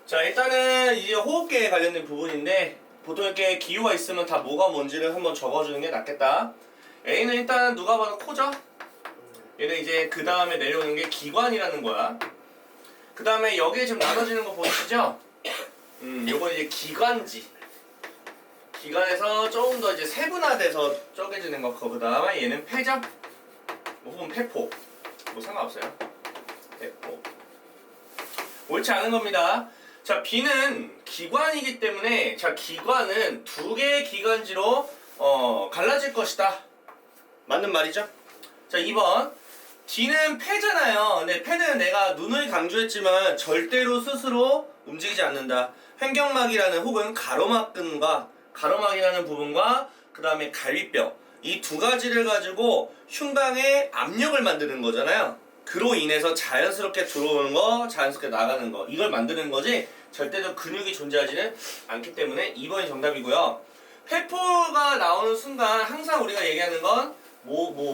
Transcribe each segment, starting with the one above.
자, 일단은 이제 호흡기에 관련된 부분인데 보통 이렇게 기호가 있으면 다 뭐가 뭔지를 한번 적어주는 게 낫겠다. A는 일단 누가 봐도 코죠? 얘는 이제 그 다음에 내려오는 게 기관이라는 거야. 그 다음에 여기에 지금 나눠지는 거 보이시죠? 요건 이제 기관지. 기관에서 조금 더 이제 세분화돼서 쪼개지는 거. 그 다음에 얘는 폐죠? 혹은 폐포. 뭐 상관없어요. 폐포. 옳지 않은 겁니다. 자, B는 기관이기 때문에 자, 기관은 두 개의 기관지로 갈라질 것이다. 맞는 말이죠? 자, 2번. D는 폐잖아요. 근데 폐는 내가 눈을 강조했지만 절대로 스스로 움직이지 않는다. 횡격막이라는 혹은 가로막근과 가로막이라는 부분과 그 다음에 갈비뼈 이 두 가지를 가지고 흉방에 압력을 만드는 거잖아요. 그로 인해서 자연스럽게 들어오는 거, 자연스럽게 나가는 거 이걸 만드는 거지 절대로 근육이 존재하지는 않기 때문에 2번이 정답이고요. 폐포가 나오는 순간 항상 우리가 얘기하는 건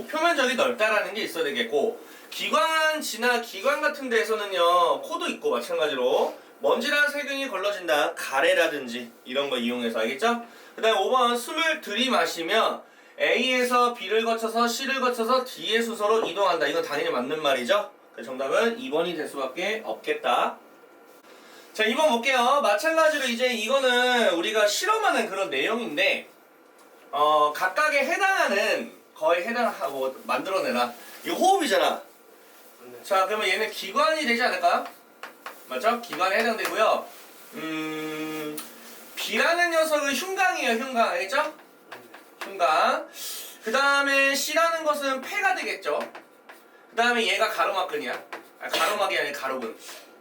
표면적이 넓다라는 게 있어야 되겠고 기관지나 기관 같은 데에서는요 코도 있고 마찬가지로 먼지나 세균이 걸러진다. 가래라든지 이런 거 이용해서 알겠죠? 그 다음에 5번 숨을 들이마시며 A에서 B를 거쳐서 C를 거쳐서 D의 수소로 이동한다. 이건 당연히 맞는 말이죠? 그 정답은 2번이 될 수밖에 없겠다. 자, 2번 볼게요. 마찬가지로 이제 이거는 우리가 실험하는 그런 내용인데 각각에 해당하는 거의 해당하고 만들어내라. 이거 호흡이잖아. 자, 그러면 얘는 기관이 되지 않을까? 맞죠? 기관에 해당되고요. B라는 녀석은 흉강이에요. 흉강. 알겠죠? 흉강. 그 다음에 C라는 것은 폐가 되겠죠? 그 다음에 얘가 가로막근이야. 가로막이 아니라 가로근.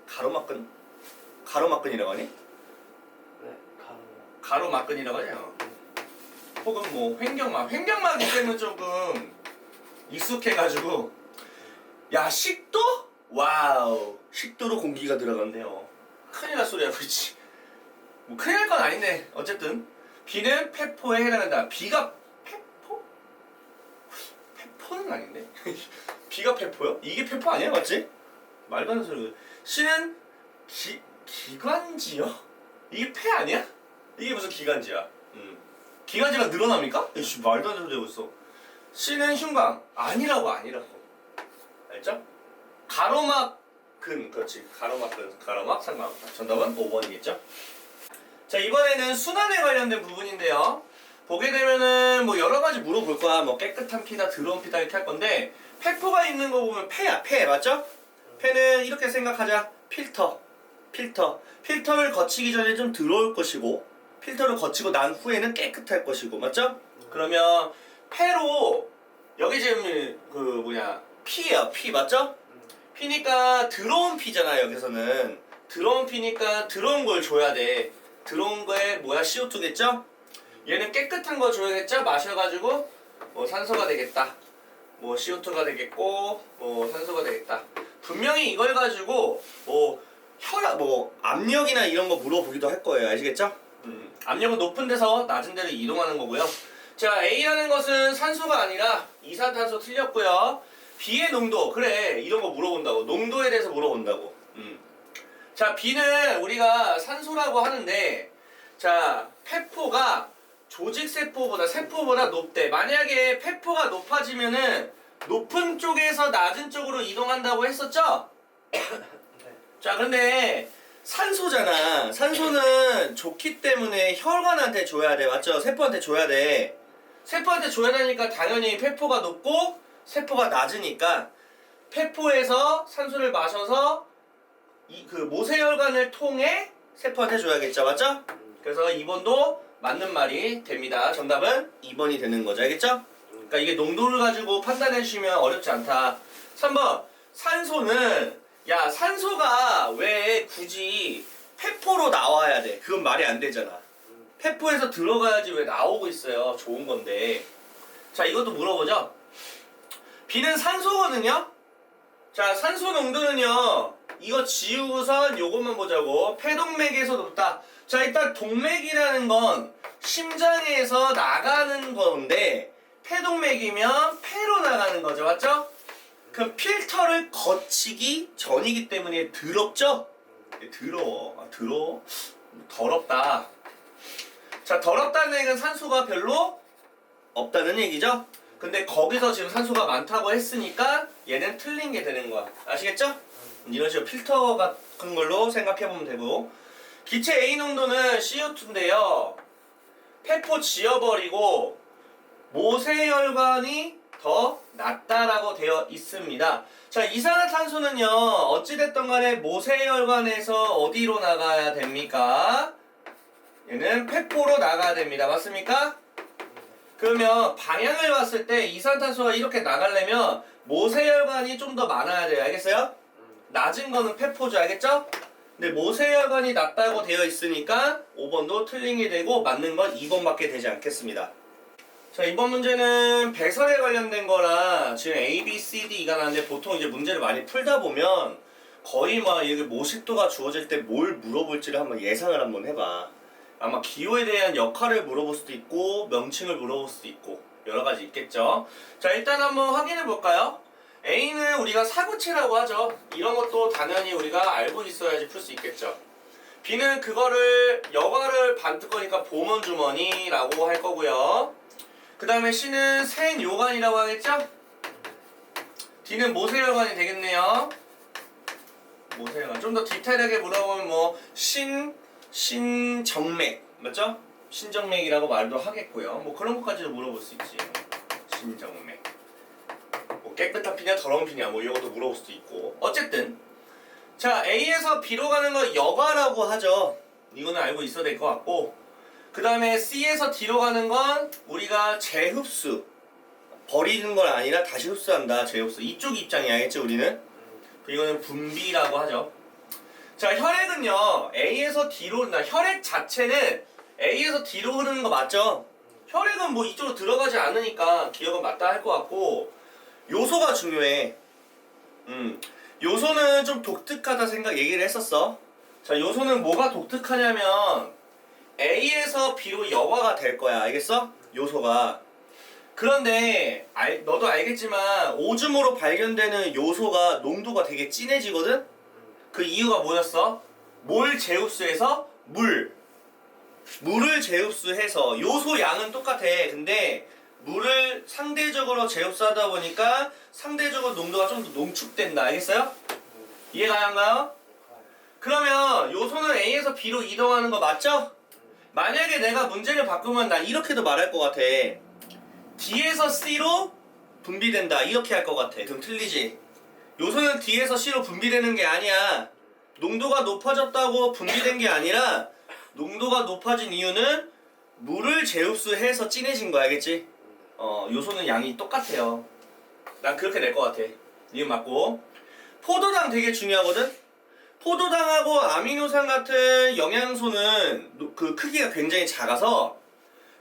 가로막근? 가로막근이라고 하니? 네, 가로막근이라고 하죠. 혹은 뭐 횡격막. 횡격막이 때문에 조금 익숙해가지고 야, 식도? 와우. 식도로 공기가 들어간대요. 큰일 날 소리야, 그렇지. 뭐 큰일 날 건 아닌데 어쨌든 B는 폐포에 해당한다. B가 폐포? 폐포는 아닌데? B가 폐포요? 이게 폐포 아니야? 맞지? 말도 안 되는 소리. C는 기관지요? 이게 폐 아니야? 이게 무슨 기관지야? 기관지가 늘어납니까? 이씨, 말도 안 되는 소리 하고 있어. C는 흉강. 아니라고. 알죠? 가로막근. 그렇지. 가로막근. 가로막 상관없다. 정답은 5번이겠죠? 자, 이번에는 순환에 관련된 부분인데요. 보게 되면은 뭐 여러 가지 물어볼 거야. 뭐 깨끗한 피다, 더러운 피다 이렇게 할 건데 폐포가 있는 거 보면 폐야, 폐. 맞죠? 폐는 이렇게 생각하자. 필터를 거치기 전에 좀 더러울 것이고 필터를 거치고 난 후에는 깨끗할 것이고. 맞죠? 그러면 폐로 여기 지금 피예요. 피. 맞죠? 피니까 더러운 피잖아. 여기서는 더러운 피니까 더러운 걸 줘야 돼. 들어온 거에 CO2겠죠? 얘는 깨끗한 거 줘야겠죠? 마셔가지고 뭐 산소가 되겠다. 뭐 CO2가 되겠고 뭐 산소가 되겠다. 분명히 이걸 가지고 뭐 혈압, 뭐 압력이나 이런 거 물어보기도 할 거예요. 아시겠죠? 압력은 높은 데서 낮은 데로 이동하는 거고요. 자, A라는 것은 산소가 아니라 이산탄소 틀렸고요. B의 농도, 그래 이런 거 물어본다고. 농도에 대해서 물어본다고. 자, B는 우리가 산소라고 하는데 자, 폐포가 조직세포보다 세포보다 높대. 만약에 폐포가 높아지면은 높은 쪽에서 낮은 쪽으로 이동한다고 했었죠? 자, 근데 산소잖아. 산소는 좋기 때문에 혈관한테 줘야 돼. 맞죠? 세포한테 줘야 돼. 세포한테 줘야 되니까 당연히 폐포가 높고 세포가 낮으니까 폐포에서 산소를 마셔서 그 모세혈관을 통해 세포한테 줘야겠죠. 맞죠? 그래서 2번도 맞는 말이 됩니다. 정답은 2번이 되는 거죠. 알겠죠? 그러니까 이게 농도를 가지고 판단해 주시면 어렵지 않다. 3번. 산소는 산소가 왜 굳이 폐포로 나와야 돼? 그건 말이 안 되잖아. 폐포에서 들어가야지 왜 나오고 있어요. 좋은 건데. 자, 이것도 물어보죠. B는 산소거든요. 자, 산소 농도는요. 이거 지우고선 요것만 보자고. 폐동맥에서 높다. 자, 일단 동맥이라는 건 심장에서 나가는 건데 폐동맥이면 폐로 나가는 거죠. 맞죠? 그럼 필터를 거치기 전이기 때문에 더럽죠? 더러워. 더러워? 더럽다. 자, 더럽다는 얘기는 산소가 별로 없다는 얘기죠? 근데 거기서 지금 산소가 많다고 했으니까 얘는 틀린 게 되는 거야. 아시겠죠? 이런 식으로 필터 같은 걸로 생각해보면 되고, 기체 A 농도는 CO2인데요. 폐포 지워버리고 모세혈관이 더 낮다라고 되어 있습니다. 자, 이산화탄소는요, 어찌됐든 간에 모세혈관에서 어디로 나가야 됩니까? 얘는 폐포로 나가야 됩니다. 맞습니까? 그러면 방향을 봤을 때 이산탄소가 이렇게 나가려면 모세혈관이 좀 더 많아야 돼요. 알겠어요? 낮은 거는 폐포죠. 알겠죠? 근데 모세혈관이 낮다고 되어 있으니까 5번도 틀린 게 되고 맞는 건 2번밖에 되지 않겠습니다. 자, 이번 문제는 배설에 관련된 거라 지금 A, B, C, D가 나는데 보통 이제 문제를 많이 풀다 보면 거의 막 이게 모식도가 주어질 때 뭘 물어볼지를 한번 예상을 한번 해봐. 아마 기호에 대한 역할을 물어볼 수도 있고 명칭을 물어볼 수도 있고 여러 가지 있겠죠. 자, 일단 한번 확인해 볼까요? A는 우리가 사구체라고 하죠. 이런 것도 당연히 우리가 알고 있어야지 풀 수 있겠죠. B는 그거를 여과를 반듯 거니까 보먼주머니라고 할 거고요. 그 다음에 C는 생요관이라고 하겠죠? D는 모세혈관이 되겠네요. 모세혈관. 좀 더 디테일하게 물어보면 뭐 신정맥 맞죠? 신정맥이라고 말도 하겠고요. 뭐 그런 것까지도 물어볼 수 있지. 신정맥. 뭐 깨끗한 피냐 더러운 피냐 뭐 이런 것도 물어볼 수도 있고. 어쨌든 자, A에서 B로 가는 거 여과라고 하죠. 이거는 알고 있어야 될 것 같고, 그 다음에 C에서 D로 가는 건 우리가 재흡수, 버리는 건 아니라 다시 흡수한다. 재흡수. 이쪽 입장이 알겠죠 우리는? 이거는 분비라고 하죠. 자, 혈액은요 A에서 D로, 혈액 자체는 A에서 D로 흐르는 거 맞죠? 혈액은 뭐 이쪽으로 들어가지 않으니까 기억은 맞다 할 것 같고, 요소가 중요해. 요소는 좀 독특하다 얘기를 했었어. 자, 요소는 뭐가 독특하냐면 A에서 B로 여과가 될 거야. 알겠어? 요소가. 그런데 너도 알겠지만 오줌으로 발견되는 요소가 농도가 되게 진해지거든? 그 이유가 뭐였어? 뭘 재흡수해서? 물을 재흡수해서 요소 양은 똑같아. 근데 물을 상대적으로 재흡수하다 보니까 상대적으로 농도가 좀 더 농축된다. 알겠어요? 이해가 안 가요? 그러면 요소는 A에서 B로 이동하는 거 맞죠? 만약에 내가 문제를 바꾸면 나 이렇게도 말할 것 같아. D에서 C로 분비된다. 이렇게 할 것 같아. 그럼 틀리지? 요소는 D에서 C로 분비되는 게 아니야. 농도가 높아졌다고 분비된 게 아니라 농도가 높아진 이유는 물을 재흡수해서 진해진 거야. 알겠지? 요소는 양이 똑같아요. 난 그렇게 낼 것 같아. 이건 맞고. 포도당 되게 중요하거든? 포도당하고 아미노산 같은 영양소는 그 크기가 굉장히 작아서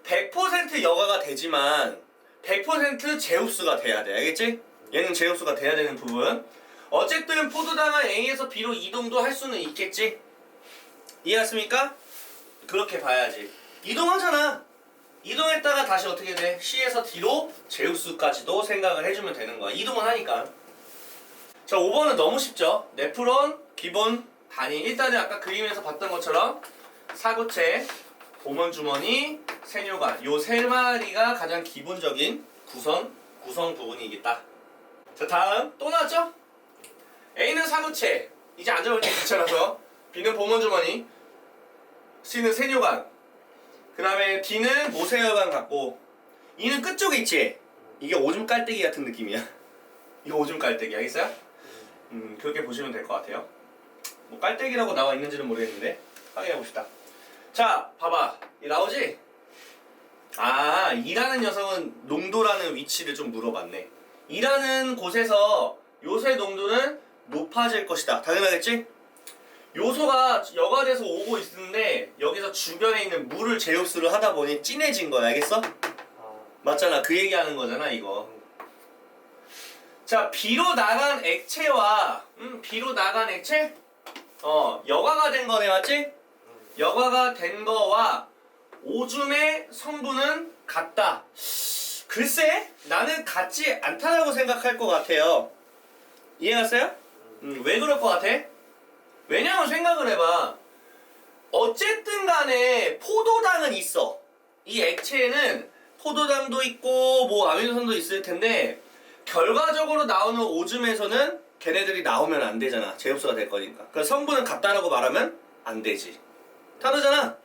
100% 여과가 되지만 100% 재흡수가 돼야 돼. 알겠지? 얘는 재흡수가 돼야 되는 부분. 어쨌든 포도당은 A에서 B로 이동도 할 수는 있겠지? 이해했습니까? 그렇게 봐야지. 이동하잖아. 이동했다가 다시 어떻게 돼? C에서 D로 재흡수까지도 생각을 해주면 되는 거야. 이동은 하니까. 자, 5번은 너무 쉽죠? 네프론, 기본, 단위. 일단은 아까 그림에서 봤던 것처럼 사구체, 보먼주머니, 세뇨관. 요 세 마리가 가장 기본적인 구성 부분이겠다. 자, 다음 또 나왔죠? A는 사구체. 이제 앉아볼게 귀찮아서. B는 보먼주머니, C는 세뇨관. 그 다음에 D는 모세혈관 같고, E는 끝쪽에 있지? 이게 오줌 깔때기 같은 느낌이야. 이거 오줌 깔때기 알겠어요? 그렇게 보시면 될 것 같아요. 뭐 깔때기라고 나와 있는지는 모르겠는데 확인해 봅시다. 자, 봐봐. 이 나오지? 아, E라는 녀석은 농도라는 위치를 좀 물어봤네. E라는 곳에서 요소의 농도는 높아질 것이다. 당연하겠지? 요소가 여과돼서 오고 있는데 여기서 주변에 있는 물을 재흡수를 하다 보니 진해진 거야. 알겠어? 맞잖아. 그 얘기하는 거잖아 이거. 자, B로 나간 액체와 B로 나간 액체? 여과가 된 거네. 맞지? 여과가 된 거와 오줌의 성분은 같다. 글쎄, 나는 같지 않다라고 생각할 것 같아요. 이해갔어요? 왜 그럴 것 같아? 왜냐면 생각을 해봐. 어쨌든 간에 포도당은 있어. 이 액체에는 포도당도 있고 뭐 아미노산도 있을 텐데 결과적으로 나오는 오줌에서는 걔네들이 나오면 안 되잖아. 재흡수가 될 거니까. 그래서 성분은 같다라고 말하면 안 되지. 다르잖아.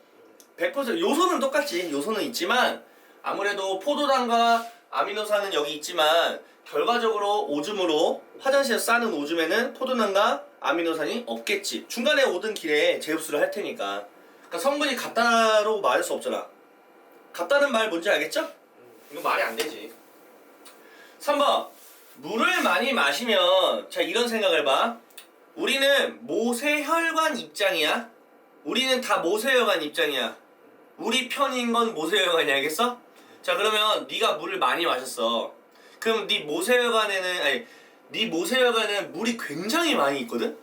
100% 요소는 똑같지. 요소는 있지만 아무래도 포도당과 아미노산은 여기 있지만 결과적으로 오줌으로 화장실에서 싸는 오줌에는 포도당과 아미노산이 없겠지. 중간에 오던 길에 재흡수를 할 테니까. 그러니까 성분이 같다라고 말할 수 없잖아. 같다는 말 뭔지 알겠죠? 이거 말이 안 되지. 3번. 물을 많이 마시면 자 이런 생각을 봐. 우리는 모세혈관 입장이야. 우리는 다 모세혈관 입장이야. 우리 편인 건 모세혈관이 알겠어? 자 그러면 네가 물을 많이 마셨어. 그럼 네 모세혈관에는 물이 굉장히 많이 있거든?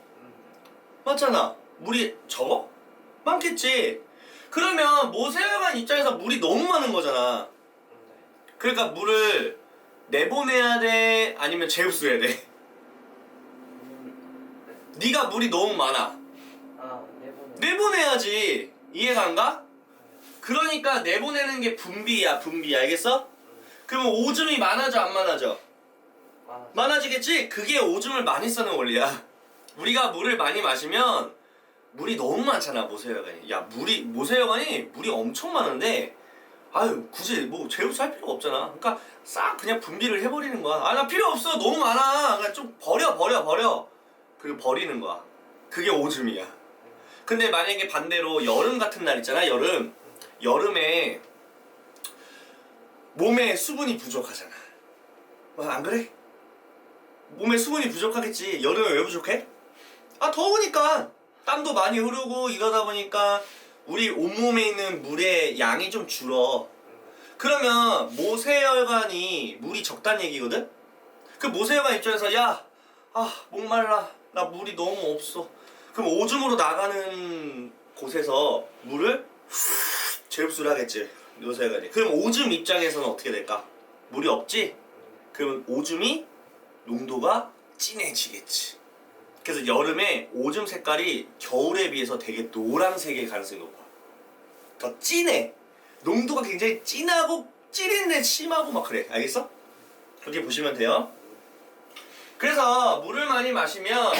맞잖아. 물이 적어? 많겠지. 그러면 모세혈관 입장에서 물이 너무 많은 거잖아. 그러니까 물을 내보내야 돼? 아니면 재흡수해야 돼? 네가 물이 너무 많아. 내보내야지. 이해가 안 가? 그러니까 내보내는 게 분비야, 분비. 알겠어? 그러면 오줌이 많아져, 안 많아져? 많아지겠지? 그게 오줌을 많이 쓰는 원리야. 우리가 물을 많이 마시면 물이 너무 많잖아, 모세혈관이. 야, 모세혈관이 물이 엄청 많은데 아유, 굳이 뭐 재흡수 할 필요가 없잖아. 그러니까 싹 그냥 분비를 해버리는 거야. 아, 나 필요 없어. 너무 많아. 그냥 좀 버려. 그리고 버리는 거야. 그게 오줌이야. 근데 만약에 반대로 여름 같은 날 있잖아, 여름에 몸에 수분이 부족하잖아. 안 그래? 몸에 수분이 부족하겠지. 여름에 왜 부족해? 아, 더우니까. 땀도 많이 흐르고 이러다 보니까 우리 온몸에 있는 물의 양이 좀 줄어. 그러면 모세혈관이 물이 적다는 얘기거든? 그 모세혈관 입장에서 야, 목말라. 나 물이 너무 없어. 그럼 오줌으로 나가는 곳에서 물을 재흡수를 하겠지. 모세혈관이. 그럼 오줌 입장에서는 어떻게 될까? 물이 없지? 그러면 오줌이 농도가 진해지겠지. 그래서 여름에 오줌 색깔이 겨울에 비해서 되게 노란색일 가능성이 높아. 더 진해. 농도가 굉장히 진하고 찌린내 심하고 막 그래. 알겠어? 그렇게 보시면 돼요. 그래서 물을 많이 마시면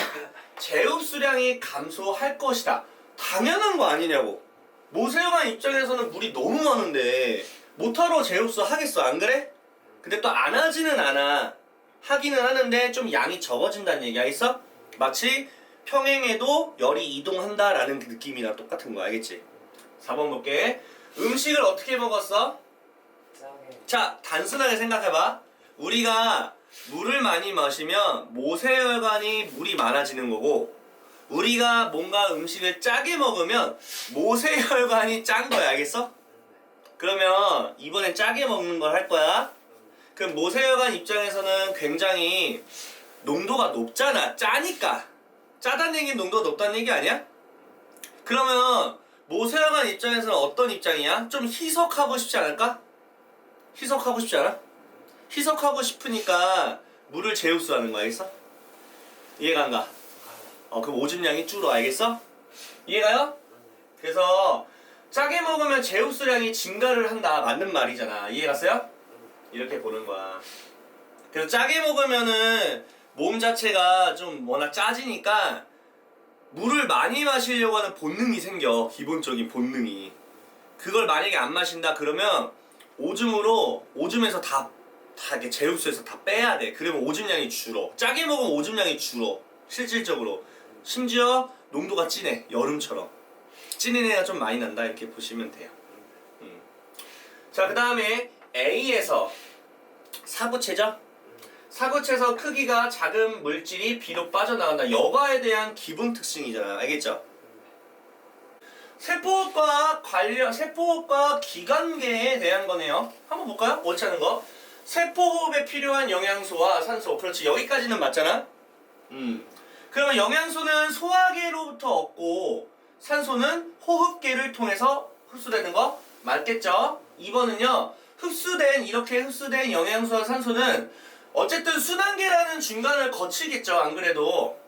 재흡수량이 감소할 것이다. 당연한 거 아니냐고. 모세혈관 입장에서는 물이 너무 많은데 못하러 재흡수 하겠어. 안 그래? 근데 또 안 하지는 않아. 하기는 하는데 좀 양이 적어진다는 얘기 알겠어? 마치 평행에도 열이 이동한다라는 느낌이랑 똑같은 거 알겠지? 4번 볼게. 음식을 어떻게 먹었어? 자, 단순하게 생각해봐. 우리가 물을 많이 마시면 모세혈관이 물이 많아지는 거고 우리가 뭔가 음식을 짜게 먹으면 모세혈관이 짠 거야. 알겠어? 그러면 이번엔 짜게 먹는 걸 할 거야. 그럼 모세혈관 입장에서는 굉장히 농도가 높잖아. 짜니까. 짜다는 얘기는 농도가 높다는 얘기 아니야? 그러면 모세혈관 입장에서는 어떤 입장이야? 좀 희석하고 싶지 않을까? 희석하고 싶지 않아? 희석하고 싶으니까 물을 재흡수하는 거 알겠어? 이해가 안 가? 그럼 오줌량이 줄어. 알겠어? 이해가요? 그래서 짜게 먹으면 재흡수량이 증가를 한다. 맞는 말이잖아. 이해갔어요? 이렇게 보는 거야. 그래서 짜게 먹으면은 몸 자체가 좀 워낙 짜지니까 물을 많이 마시려고 하는 본능이 생겨. 기본적인 본능이. 그걸 만약에 안 마신다 그러면 오줌에서 다 이렇게 재흡수해서 다 빼야 돼. 그러면 오줌량이 줄어. 짜게 먹으면 오줌량이 줄어. 실질적으로. 심지어 농도가 진해. 여름처럼. 찐한 애가 좀 많이 난다. 이렇게 보시면 돼요. 자, 그 다음에 A에서 사구체죠? 사구체에서 크기가 작은 물질이 비로 빠져나간다. 여과에 대한 기본 특징이잖아. 알겠죠? 세포호흡과 기관계에 대한 거네요. 한번 볼까요? 원치 않은 거. 세포호흡에 필요한 영양소와 산소. 그렇지. 여기까지는 맞잖아? 그러면 영양소는 소화계로부터 얻고 산소는 호흡계를 통해서 흡수되는 거 맞겠죠? 2번은요. 이렇게 흡수된 영양소와 산소는 어쨌든 순환계라는 중간을 거치겠죠. 안 그래도.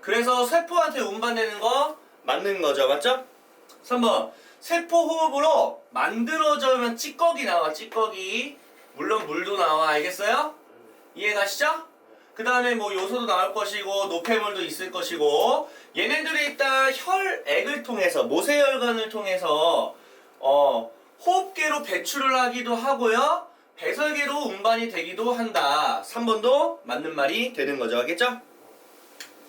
그래서 세포한테 운반되는 거 맞는 거죠. 맞죠? 3번. 세포 호흡으로 만들어져면 찌꺼기 나와. 찌꺼기. 물론 물도 나와. 알겠어요? 이해가시죠? 그 다음에 뭐 요소도 나올 것이고 노폐물도 있을 것이고 얘네들이 일단 혈액을 통해서 모세혈관을 통해서 호흡계로 배출을 하기도 하고요. 배설계로 운반이 되기도 한다. 3번도 맞는 말이 되는 거죠. 알겠죠?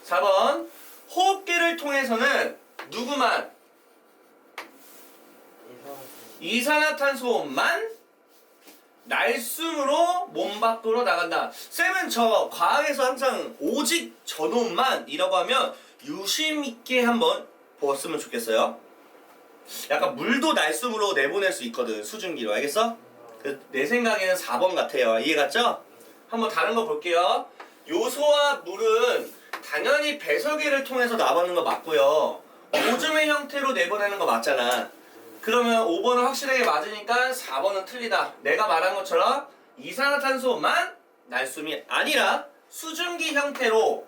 4번. 호흡계를 통해서는 누구만? 이산화탄소만 날숨으로 몸 밖으로 나간다. 쌤은 저 과학에서 항상 오직 저놈만이라고 하면 유심 있게 한번 보았으면 좋겠어요. 약간 물도 날숨으로 내보낼 수 있거든. 수증기로. 알겠어? 내 생각에는 4번 같아요. 이해 갔죠? 한번 다른 거 볼게요. 요소와 물은 당연히 배설계를 통해서 나가는 거 맞고요. 오줌의 형태로 내보내는 거 맞잖아. 그러면 5번은 확실하게 맞으니까 4번은 틀리다. 내가 말한 것처럼 이산화탄소만 날숨이 아니라 수증기 형태로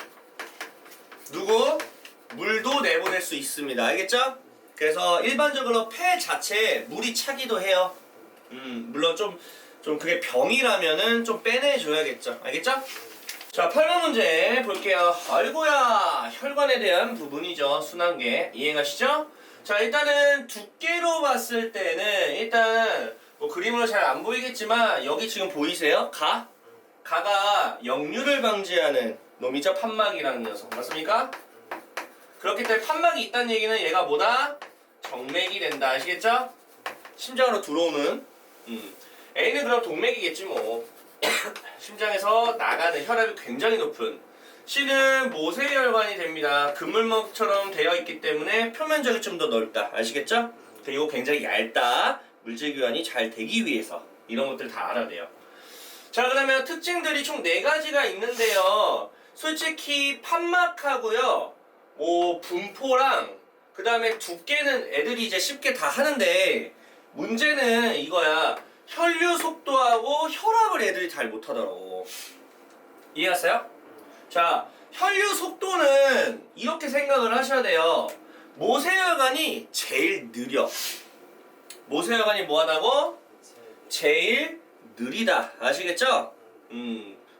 물도 내보낼 수 있습니다. 알겠죠? 그래서 일반적으로 폐 자체에 물이 차기도 해요. 물론 좀 그게 병이라면은 좀 빼내줘야겠죠. 알겠죠? 자, 8번 문제 볼게요. 아이고야, 혈관에 대한 부분이죠. 순환계. 이해가시죠? 자, 일단은 두께로 봤을 때는 일단 뭐 그림으로 잘 안 보이겠지만 여기 지금 보이세요? 가가 역류를 방지하는 놈이죠. 판막이라는 녀석. 맞습니까? 그렇기 때문에 판막이 있다는 얘기는 얘가 뭐다? 정맥이 된다. 아시겠죠? 심장으로 들어오는 A는 그럼 동맥이겠지 뭐. 심장에서 나가는 혈압이 굉장히 높은. C는 모세혈관이 됩니다. 그물망처럼 되어 있기 때문에 표면적이 좀 더 넓다. 아시겠죠? 그리고 굉장히 얇다. 물질교환이 잘 되기 위해서 이런 것들 다 알아야 돼요. 자, 그러면 특징들이 총 4가지가 있는데요. 솔직히 판막하고요, 분포랑 그 다음에 두께는 애들이 이제 쉽게 다 하는데 문제는 이거야. 혈류 속도하고 혈압을 애들이 잘 못하더라고. 이해하세요? 자, 혈류 속도는 이렇게 생각을 하셔야 돼요. 모세혈관이 제일 느려. 모세혈관이 뭐하다고? 제일 느리다. 아시겠죠?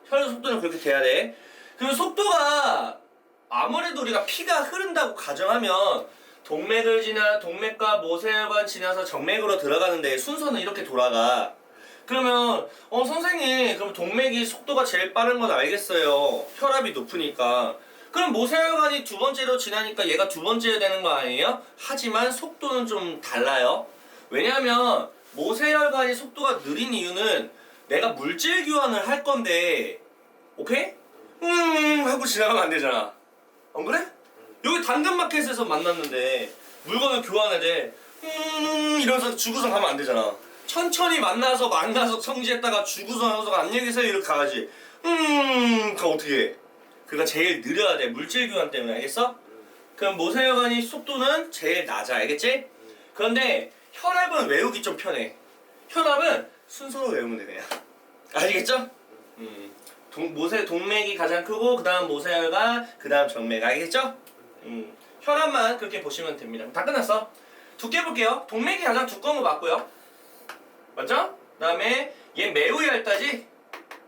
혈류 속도는 그렇게 돼야 돼. 그럼 속도가 아무래도 우리가 피가 흐른다고 가정하면 동맥을 지나 동맥과 모세혈관 지나서 정맥으로 들어가는데 순서는 이렇게 돌아가. 그러면 선생님, 그럼 동맥이 속도가 제일 빠른 건 알겠어요. 혈압이 높으니까. 그럼 모세혈관이 두 번째로 지나니까 얘가 두 번째야 되는 거 아니에요? 하지만 속도는 좀 달라요. 왜냐하면 모세혈관이 속도가 느린 이유는 내가 물질 교환을 할 건데, 오케이? 하고 지나가면 안 되잖아. 안 그래? 여기 당근마켓에서 만났는데 물건을 교환해야 돼. 이러면서 주구선 가면 안 되잖아. 천천히 만나서 성지했다가 주구선 하고서 안녕히 계세요 이렇게 가야지. 그럼 어떻게 해? 그러니까 제일 느려야 돼. 물질 교환 때문에. 알겠어? 그럼 모세혈관이 속도는 제일 낮아. 알겠지? 그런데 혈압은 외우기 좀 편해. 혈압은 순서로 외우면 돼 그냥. 아시겠죠? 동맥이 가장 크고 그 다음 모세혈관, 그 다음 정맥. 알겠죠? 혈압만 그렇게 보시면 됩니다. 다 끝났어. 두께 볼게요. 동맥이 가장 두꺼운 거 맞고요. 맞죠? 그 다음에 얘 매우 얇다지?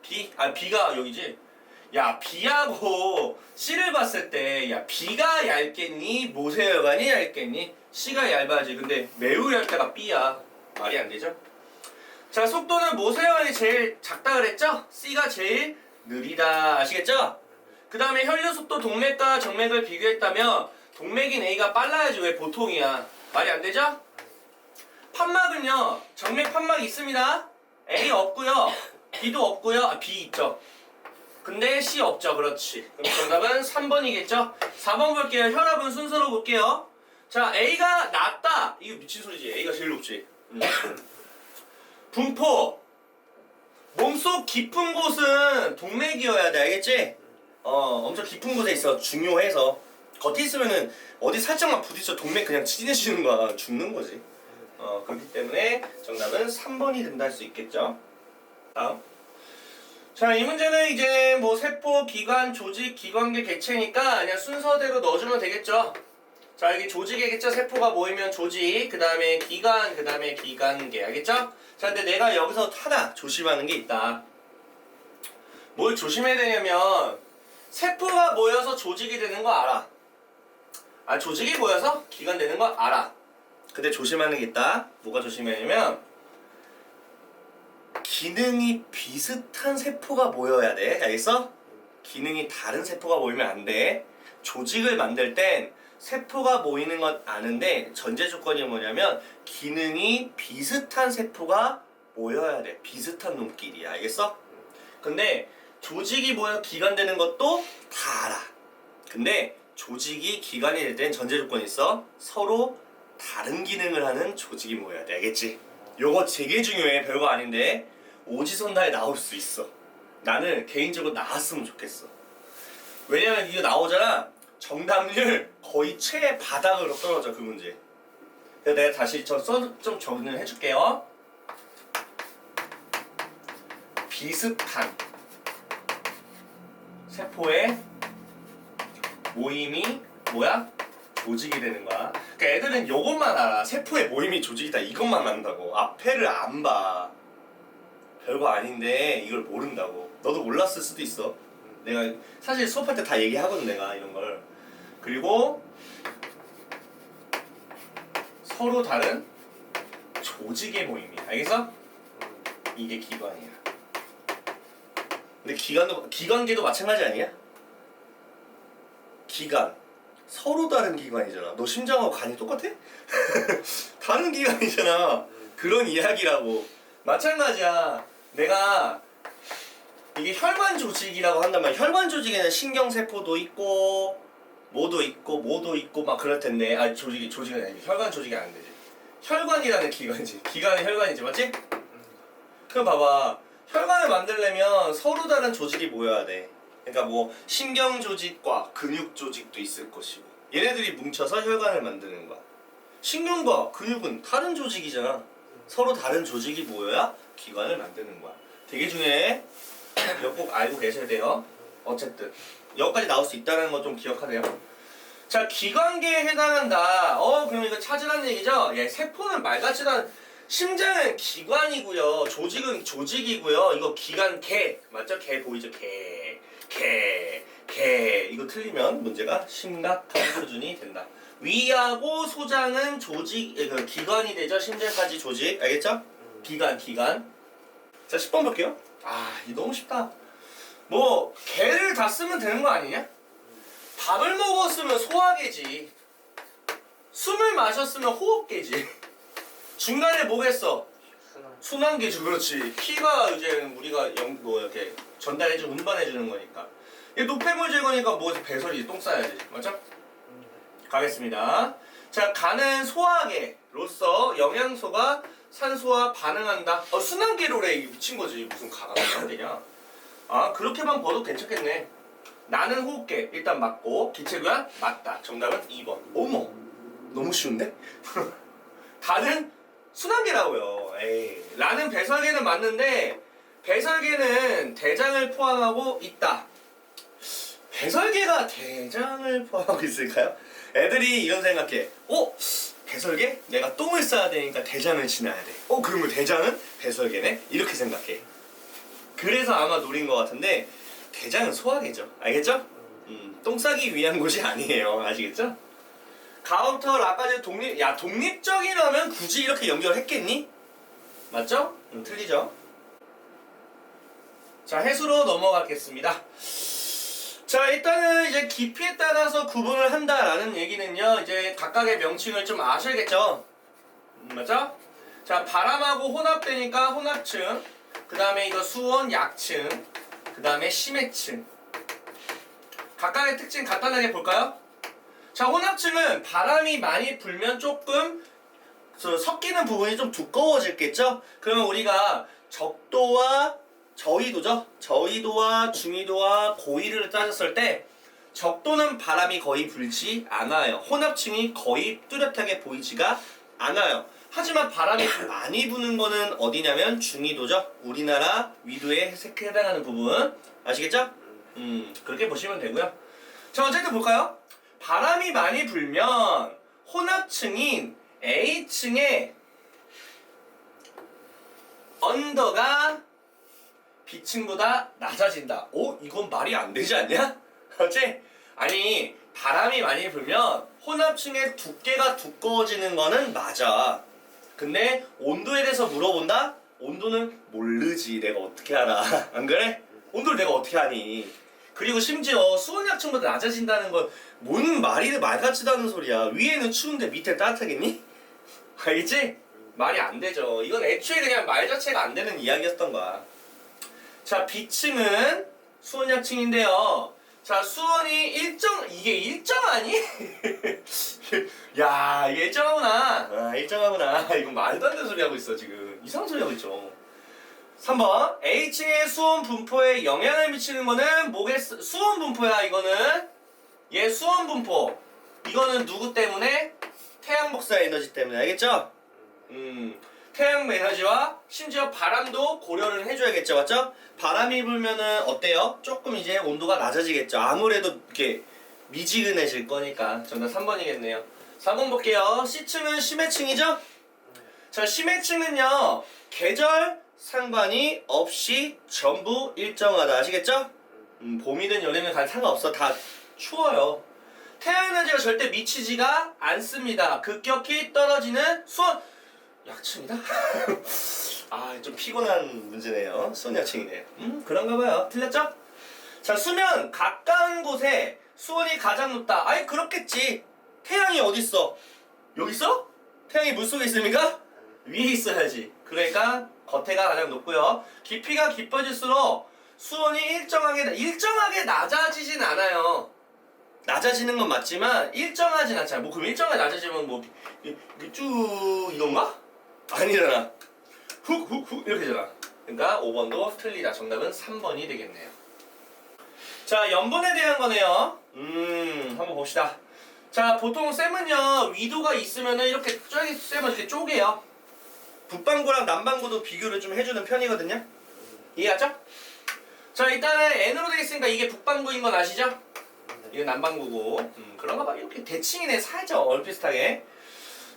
B가 여기지? 야, B하고 C를 봤을 때, 야, B가 얇겠니? 모세혈관이 얇겠니? C가 얇아야지. 근데 매우 얇다가 B야. 말이 안 되죠? 자, 속도는 모세혈관이 제일 작다 그랬죠? C가 제일 느리다. 아시겠죠? 그 다음에 혈류 속도 동맥과 정맥을 비교했다면 동맥인 A가 빨라야지. 왜 보통이야? 말이 안 되죠? 판막은요, 정맥 판막이 있습니다. A 없고요, B도 없고요. B 있죠. 근데 C 없죠. 그렇지. 그럼 정답은 3번이겠죠? 4번 볼게요. 혈압은 순서로 볼게요. 자, A가 낮다. 이거 미친 소리지. A가 제일 높지. 분포. 몸속 깊은 곳은 동맥이어야 돼. 알겠지? 엄청 깊은 곳에 있어. 중요해서. 겉에 있으면은 어디 살짝만 부딪혀 동맥 그냥 찢어지는 거야. 죽는 거지. 그렇기 때문에 정답은 3번이 된다 할 수 있겠죠. 다음. 자, 이 문제는 이제 뭐 세포, 기관, 조직, 기관계, 개체니까 그냥 순서대로 넣어주면 되겠죠. 자, 여기 조직이겠죠. 세포가 모이면 조직, 그 다음에 기관, 그 다음에 기관계. 알겠죠? 자, 근데 내가 여기서 하나 조심하는 게 있다. 뭘 조심해야 되냐면 세포가 모여서 조직이 되는 거 알아. 아, 조직이 모여서 기관 되는 거 알아. 근데 조심하는 게 있다. 뭐가 조심해야 되냐면 기능이 비슷한 세포가 모여야 돼. 알겠어? 기능이 다른 세포가 모이면 안 돼. 조직을 만들 땐 세포가 모이는 건 아는데 전제 조건이 뭐냐면 기능이 비슷한 세포가 모여야 돼. 비슷한 놈끼리. 알겠어? 근데 조직이 모여 기관되는 것도 다 알아. 근데 조직이 기관이 될 땐 전제 조건이 있어. 서로 다른 기능을 하는 조직이 모여야 돼. 알겠지? 요거 되게 중요해. 별거 아닌데 오지선다에 나올 수 있어. 나는 개인적으로 나왔으면 좋겠어. 왜냐면 이거 나오잖아. 정답률 거의 최바닥으로 떨어져 그 문제. 그래서 내가 다시 좀 정리를 해줄게요. 비슷한 세포의 모임이 뭐야? 조직이 되는 거야. 그러니까 애들은 요것만 알아. 세포의 모임이 조직이다 이것만 안다고. 앞에를 안 봐. 별거 아닌데 이걸 모른다고. 너도 몰랐을 수도 있어. 내가 사실 수업할 때 다 얘기하거든 내가 이런 걸. 그리고 서로 다른 조직의 모임이. 알겠어? 이게 기관이야. 근데 기관계도 마찬가지 아니야? 기관 서로 다른 기관이잖아. 너 심장하고 간이 똑같아? 다른 기관이잖아. 그런 이야기라고. 마찬가지야. 내가 이게 혈관 조직이라고 한단 말이야. 혈관 조직에는 신경세포도 있고 뭐도 있고 막 그럴 텐데. 아, 조직은 아니지. 혈관 조직이 안 되지. 혈관이라는 기관이지. 기관은 혈관이지, 맞지? 그럼 봐봐. 혈관을 만들려면 서로 다른 조직이 모여야 돼. 그러니까 뭐 신경 조직과 근육 조직도 있을 것이고 얘네들이 뭉쳐서 혈관을 만드는 거야. 신경과 근육은 다른 조직이잖아. 서로 다른 조직이 모여야 기관을 만드는 거야. 되게 중요해. 이거 꼭 알고 계셔야 돼요. 어쨌든 여기까지 나올 수 있다는 거 좀 기억하세요. 자, 기관계에 해당한다. 그럼 이거 찾으라는 얘기죠? 예, 세포는 말 같지도 않은. 심장은 기관이고요. 조직은 조직이고요. 이거 기관계 맞죠? 개 보이죠? 개. 이거 틀리면 문제가 심각한 수준이 된다. 위하고 소장은 조직, 기관이 되죠. 심장까지 조직. 알겠죠? 기관. 자, 10번 볼게요. 아, 이거 너무 쉽다. 뭐 개를 다 쓰면 되는 거 아니냐? 밥을 먹었으면 소화계지. 숨을 마셨으면 호흡계지. 중간에 뭐겠어? 순환계죠. 그렇지. 피가 이제 우리가 뭐 이렇게 전달해주고 운반해주는 거니까. 이게 노폐물 제거니까 뭐 배설이지. 똥 싸야지. 맞죠? 가겠습니다. 자, 간은 소화계로서 영양소가 산소와 반응한다. 순환계로래. 이게 미친 거지. 무슨 가가 안 되냐? 아, 그렇게만 봐도 괜찮겠네. 나는 호흡계. 일단 맞고 기체교환 맞다. 정답은 2번. 어머, 너무 쉬운데? 다는 순환계라고요. 에이. 라는 배설계는 맞는데 배설계는 대장을 포함하고 있다. 배설계가 대장을 포함하고 있을까요? 애들이 이런 생각해. 배설계? 내가 똥을 싸야 되니까 대장을 지나야 돼. 그러면 대장은 배설계네? 이렇게 생각해. 그래서 아마 노린 것 같은데 대장은 소화계죠. 알겠죠? 똥 싸기 위한 곳이 아니에요. 아시겠죠? 가운터 라까지 독립적이라면 굳이 이렇게 연결했겠니? 맞죠? 틀리죠? 자, 해수로 넘어가겠습니다. 자, 일단은 이제 깊이에 따라서 구분을 한다라는 얘기는요, 이제 각각의 명칭을 좀 아셔야겠죠? 맞죠? 자, 바람하고 혼합되니까 혼합층, 그 다음에 이거 수온 약층, 그 다음에 심해층. 각각의 특징 간단하게 볼까요? 자, 혼합층은 바람이 많이 불면 조금 섞이는 부분이 좀 두꺼워지겠죠? 그러면 우리가 적도와 저위도죠? 저위도와 중위도와 고위를 따졌을 때 적도는 바람이 거의 불지 않아요. 혼합층이 거의 뚜렷하게 보이지가 않아요. 하지만 바람이 많이 부는 거는 어디냐면 중위도죠. 우리나라 위도에 해당하는 부분. 아시겠죠? 그렇게 보시면 되고요. 자, 어쨌든 볼까요? 바람이 많이 불면 혼합층인 A층의 언더가 B층보다 낮아진다. 오? 이건 말이 안 되지 않냐? 그렇지? 아니, 바람이 많이 불면 혼합층의 두께가 두꺼워지는 거는 맞아. 근데 온도에 대해서 물어본다? 온도는 모르지. 내가 어떻게 알아. 안 그래? 온도를 내가 어떻게 아니. 그리고 심지어 수온약층보다 낮아진다는 건 뭔 말이 말 같지도 않은 소리야. 위에는 추운데 밑에 따뜻하겠니? 알겠지? 말이 안 되죠. 이건 애초에 그냥 말 자체가 안 되는 이야기였던 거야. 자, B층은 수온약층인데요. 자, 수온이 이게 일정하니? 야, 이게 일정하구나. 아, 일정하구나. 이건 말도 안 되는 소리 하고 있어, 지금. 이상한 소리 하고 있죠. 3번. A층의 수온 분포에 영향을 미치는 거는 뭐겠어? 수온 분포야, 이거는. 얘 수온 분포. 이거는 누구 때문에? 태양 복사 에너지 때문에. 알겠죠? 태양 에너지와 심지어 바람도 고려를 해줘야겠죠, 맞죠? 바람이 불면은 어때요? 조금 이제 온도가 낮아지겠죠. 아무래도 이렇게 미지근해질 거니까. 정답 3번이겠네요. 4번 볼게요. C층은 심해층이죠? 자, 심해층은요, 계절 상관이 없이 전부 일정하다. 아시겠죠? 봄이든 여름이든 간 상관없어. 다 추워요. 태양 에너지가 절대 미치지가 않습니다. 급격히 떨어지는 수온 약층이다? 아, 좀 피곤한 문제네요. 수온 약층이네요. 그런가 봐요. 틀렸죠? 자, 수면 가까운 곳에 수온이 가장 높다. 아이, 그렇겠지. 태양이 어딨어? 여기 있어? 태양이 물속에 있습니까? 위에 있어야지. 그러니까 겉에가 가장 높고요. 깊이가 깊어질수록 수온이 일정하게 낮아지진 않아요. 낮아지는 건 맞지만 일정하진 않잖아. 뭐 그럼 일정하게 낮아지면 뭐 쭉 이건가? 아니잖아. 훅 이렇게 되잖아. 그러니까 5번도 틀리다. 정답은 3번이 되겠네요. 자, 염분에 대한 거네요. 한번 봅시다. 자, 보통 쌤은요, 위도가 있으면은 이렇게 쌤은 이렇게 쪼개요. 북반구랑 남반구도 비교를 좀 해주는 편이거든요. 이해하죠? 자, 일단은 N으로 되어 있으니까 이게 북반구인 건 아시죠? 이게 남반구고. 그런가 봐. 이렇게 대칭이네. 살짝 얼비슷하게.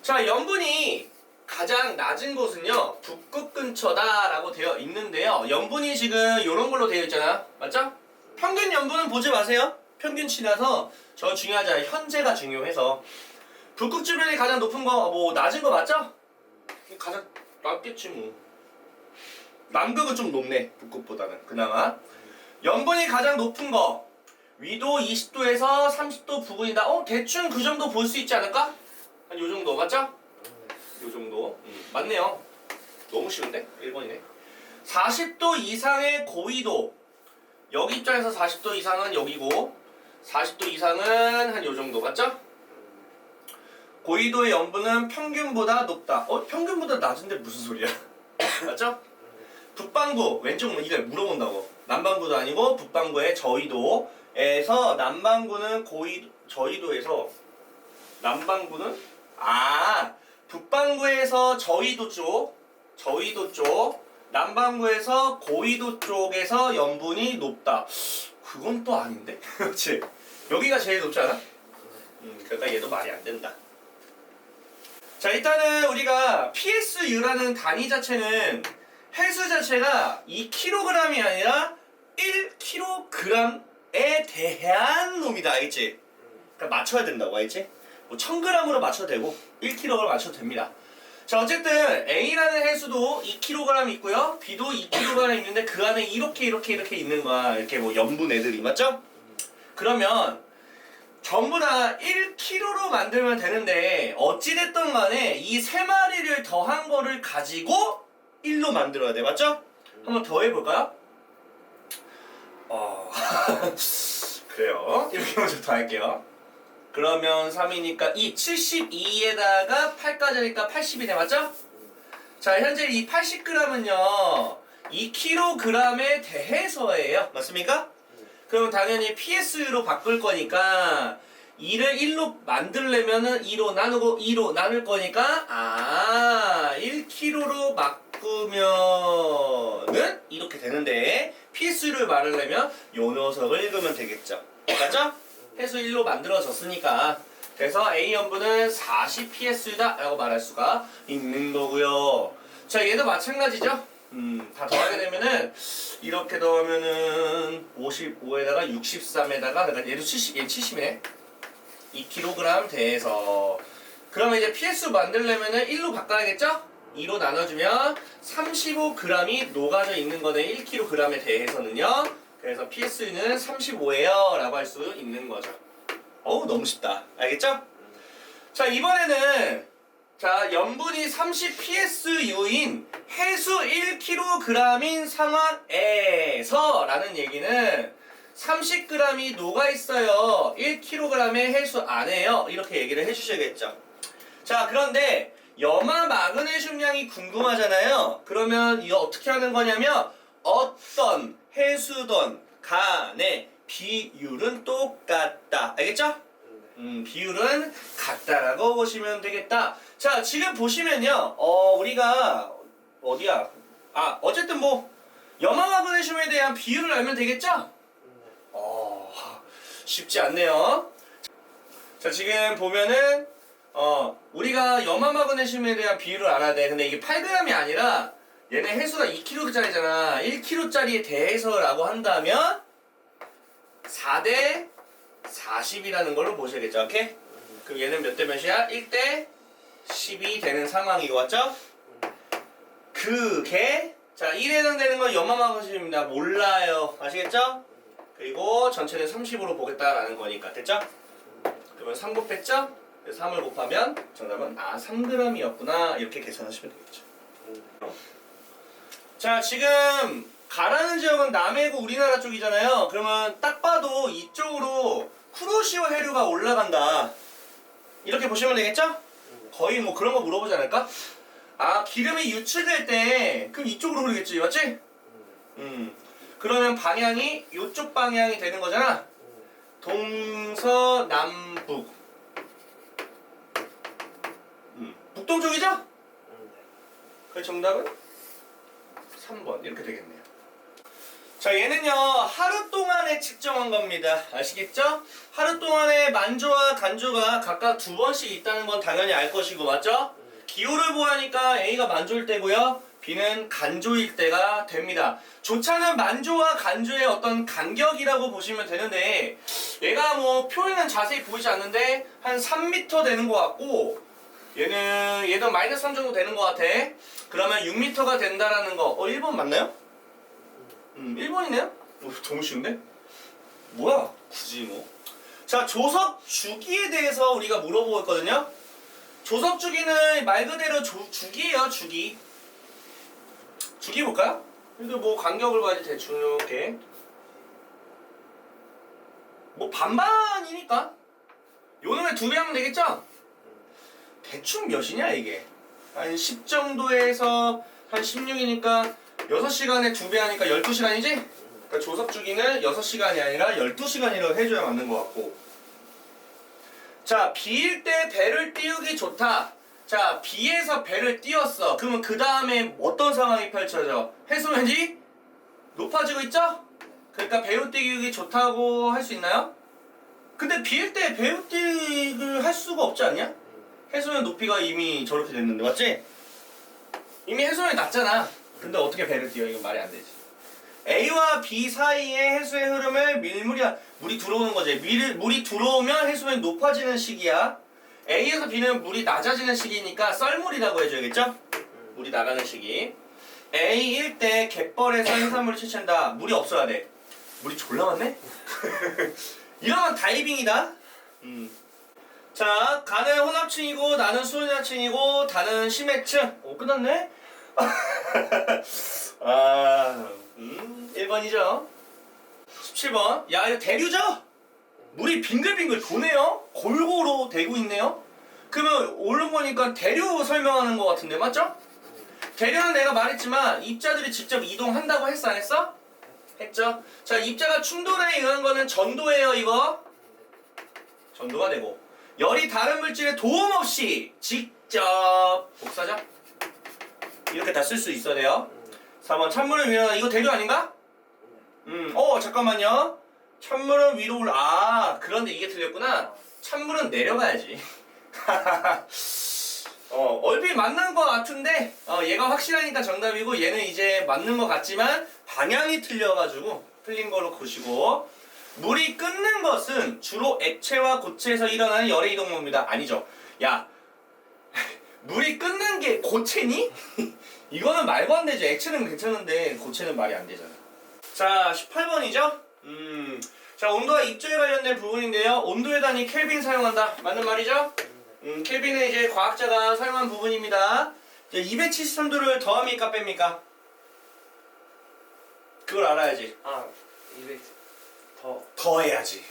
자, 염분이 가장 낮은 곳은요, 북극 근처다라고 되어 있는데요. 염분이 지금 이런 걸로 되어 있잖아. 맞죠? 평균 염분은 보지 마세요. 평균치라서 저 중요하지 않아요. 현재가 중요해서. 북극 주변이 가장 높은 거, 뭐 낮은 거 맞죠? 가장 낮겠지 뭐. 남극은 좀 높네. 북극보다는. 그나마. 염분이 가장 높은 거. 위도 20도에서 30도 부근이다. 대충 그 정도 볼 수 있지 않을까? 한 요 정도 맞죠? 요 정도. 맞네요. 너무 쉬운데? 1번이네. 40도 이상의 고위도. 여기 입장에서 40도 이상은 여기고 40도 이상은 한 요 정도 맞죠? 고위도의 염분은 평균보다 높다. 평균보다 낮은데 무슨 소리야? 맞죠? 북반구 왼쪽 이걸 물어본다고. 남반구도 아니고 북반구의 저위도에서 남반구는 저위도에서 남반구는 북반구에서 저위도 쪽 남반구에서 고위도 쪽에서 염분이 높다. 그건 또 아닌데? 그렇지? 여기가 제일 높지 않아? 그러니까 얘도 말이 안 된다. 자, 일단은 우리가 PSU라는 단위 자체는 헬수 자체가 2kg이 아니라 1kg에 대한 놈이다. 알겠지? 그러니까 맞춰야 된다고. 알겠지? 뭐 1000g으로 맞춰도 되고 1kg를 맞춰도 됩니다. 자, 어쨌든 A라는 헬수도 2kg 있고요. B도 2kg 있는데 그 안에 이렇게 있는 거야. 이렇게 뭐 염분 애들이 맞죠? 그러면 전부 다 1kg로 만들면 되는데 어찌됐든 간에 이 세 마리를 더한 거를 가지고 1로 만들어야 돼. 맞죠? 한번 더 해볼까요? 그래요. 이렇게 먼저 더 할게요. 그러면 3이니까 72에다가 8까지 하니까 80이네. 맞죠? 자, 현재 이 80g은요 2kg에 대해서예요. 맞습니까? 그럼 당연히 PS로 바꿀 거니까 2를 1로 만들려면은 2로 나누고 2로 나눌 거니까 1kg로 바꾸면은 이렇게 되는데 PS를 말하려면 요 녀석을 읽으면 되겠죠. 맞죠? 해수 1로 만들어졌으니까 그래서 A연분은 40PS다 라고 말할 수가 있는 거고요. 자, 얘도 마찬가지죠. 다 더하게 되면은 이렇게 더하면은 55에다가 63에다가 그러니까 얘도 70, 얘 70이네. 2kg 대해서 그러면 이제 PS 만들려면은 1로 바꿔야겠죠? 2로 나눠주면 35g이 녹아져 있는 거는 1kg에 대해서는요. 그래서 PS는 35예요 라고 할 수 있는 거죠. 어우 너무 쉽다. 알겠죠? 자, 이번에는 자, 염분이 30PSU인 해수 1kg인 상황에서 라는 얘기는 30g이 녹아있어요. 1kg의 해수 안에요. 이렇게 얘기를 해주셔야겠죠. 자, 그런데 염화 마그네슘량이 궁금하잖아요. 그러면 이거 어떻게 하는 거냐면 어떤 해수든 간의 비율은 똑같다. 알겠죠? 비율은 같다라고 보시면 되겠다. 자, 지금 보시면요. 우리가 어디야? 어쨌든 뭐 염화 마그네슘에 대한 비율을 알면 되겠죠? 쉽지 않네요. 자, 지금 보면은 우리가 염화 마그네슘에 대한 비율을 알아야 돼. 근데 이게 8g이 아니라 얘네 해수가 2kg짜리잖아. 1kg짜리에 대해서라고 한다면 4대 40이라는 걸로 보셔야겠죠. 오케이? 그럼 얘는 몇 대 몇이야? 1대 10이 되는 상황이고, 맞죠? 그게 자, 1에 해당되는 건 염화 마그네슘입니다. 몰라요. 아시겠죠? 그리고 전체는 30으로 보겠다라는 거니까. 됐죠? 그러면 3 곱했죠? 3을 곱하면 정답은 3g이었구나. 이렇게 계산하시면 되겠죠. 자, 지금 가라는 지역은 남해고 우리나라 쪽이잖아요. 그러면 딱 봐도 이쪽으로 쿠로시오 해류가 올라간다. 이렇게 보시면 되겠죠? 거의 뭐 그런 거 물어보지 않을까? 기름이 유출될 때 그럼 이쪽으로 흐르겠지, 맞지? 그러면 방향이 이쪽 방향이 되는 거잖아. 동서남북. 북동쪽이죠? 그 정답은 3번 이렇게 되겠네요. 자, 얘는요 하루 동안에 측정한 겁니다. 아시겠죠? 하루 동안에 만조와 간조가 각각 2번씩 있다는 건 당연히 알 것이고, 맞죠? 기호를 보아하니까 A가 만조일 때고요, B는 간조일 때가 됩니다. 조차는 만조와 간조의 어떤 간격이라고 보시면 되는데 얘가 뭐 표에는 자세히 보이지 않는데 한 3m 되는 것 같고 얘도 마이너스 3 정도 되는 것 같아. 그러면 6m가 된다라는 거. 1번 맞나요? 1번이네요? 너무 쉬운데? 뭐야? 굳이 뭐. 자, 조석 주기에 대해서 우리가 물어보고 있거든요. 조석 주기는 말 그대로 주기예요, 주기. 주기 볼까요? 그래도 뭐 간격을 봐야지 대충 이렇게. 뭐 반반이니까. 요 놈의 2배 하면 되겠죠? 대충 몇이냐 이게? 한 10 정도에서 한 16이니까 6시간에 2배 하니까 12시간이지? 그러니까 조석 주기는 6시간이 아니라 12시간이라고 해줘야 맞는 것 같고. 자, B일 때 배를 띄우기 좋다. 자, B에서 배를 띄웠어. 그러면 그 다음에 어떤 상황이 펼쳐져? 해수면이 높아지고 있죠? 그러니까 배우 띄우기 좋다고 할 수 있나요? 근데 B일 때 배우 띄기를 할 수가 없지 않냐? 해수면 높이가 이미 저렇게 됐는데, 맞지? 이미 해수면이 낮잖아. 근데 어떻게 배를 띄워? 이건 말이 안 되지. A와 B 사이의 해수의 흐름을 물이 들어오는 거지. 물이 들어오면 해수면이 높아지는 시기야. A에서 B는 물이 낮아지는 시기니까 썰물이라고 해줘야겠죠? 물이 나가는 시기. A일 때 갯벌에서 해산물을 채취한다. 물이 없어야 돼. 물이 졸라 많네? 이러면 다이빙이다. 자, 가는 혼합층이고 나는 수온하층이고 다는 심해층. 끝났네? 1번이죠. 17번. 야, 이거 대류죠? 물이 빙글빙글 도네요? 골고루 대고 있네요? 그러면 오른 거니까 대류 설명하는 것 같은데, 맞죠? 대류는 내가 말했지만 입자들이 직접 이동한다고 했어, 안 했어? 했죠? 자, 입자가 충돌에 의한 거는 전도예요, 이거. 전도가 되고 열이 다른 물질에 도움 없이 직접 복사죠? 이렇게 다 쓸 수 있어야 돼요. 4번 찬물은 위로 이거 대류 아닌가? 잠깐만요. 찬물은 위로 그런데 이게 틀렸구나. 찬물은 내려가야지. 얼핏 맞는 것 같은데 얘가 확실하니까 정답이고 얘는 이제 맞는 것 같지만 방향이 틀려가지고 틀린 걸로 보시고 물이 끓는 것은 주로 액체와 고체에서 일어나는 열의 이동입니다. 아니죠. 야 물이 끓는 게 고체니? 이거는 말도 안 되죠. 액체는 괜찮은데 고체는 말이 안 되잖아. 자 18번이죠. 자 온도와 입자에 관련된 부분인데요. 온도의 단위 켈빈 사용한다. 맞는 말이죠? 켈빈은 이제 과학자가 사용한 부분입니다. 273도를 더합니까 뺍니까? 그걸 알아야지. 200 더해야지.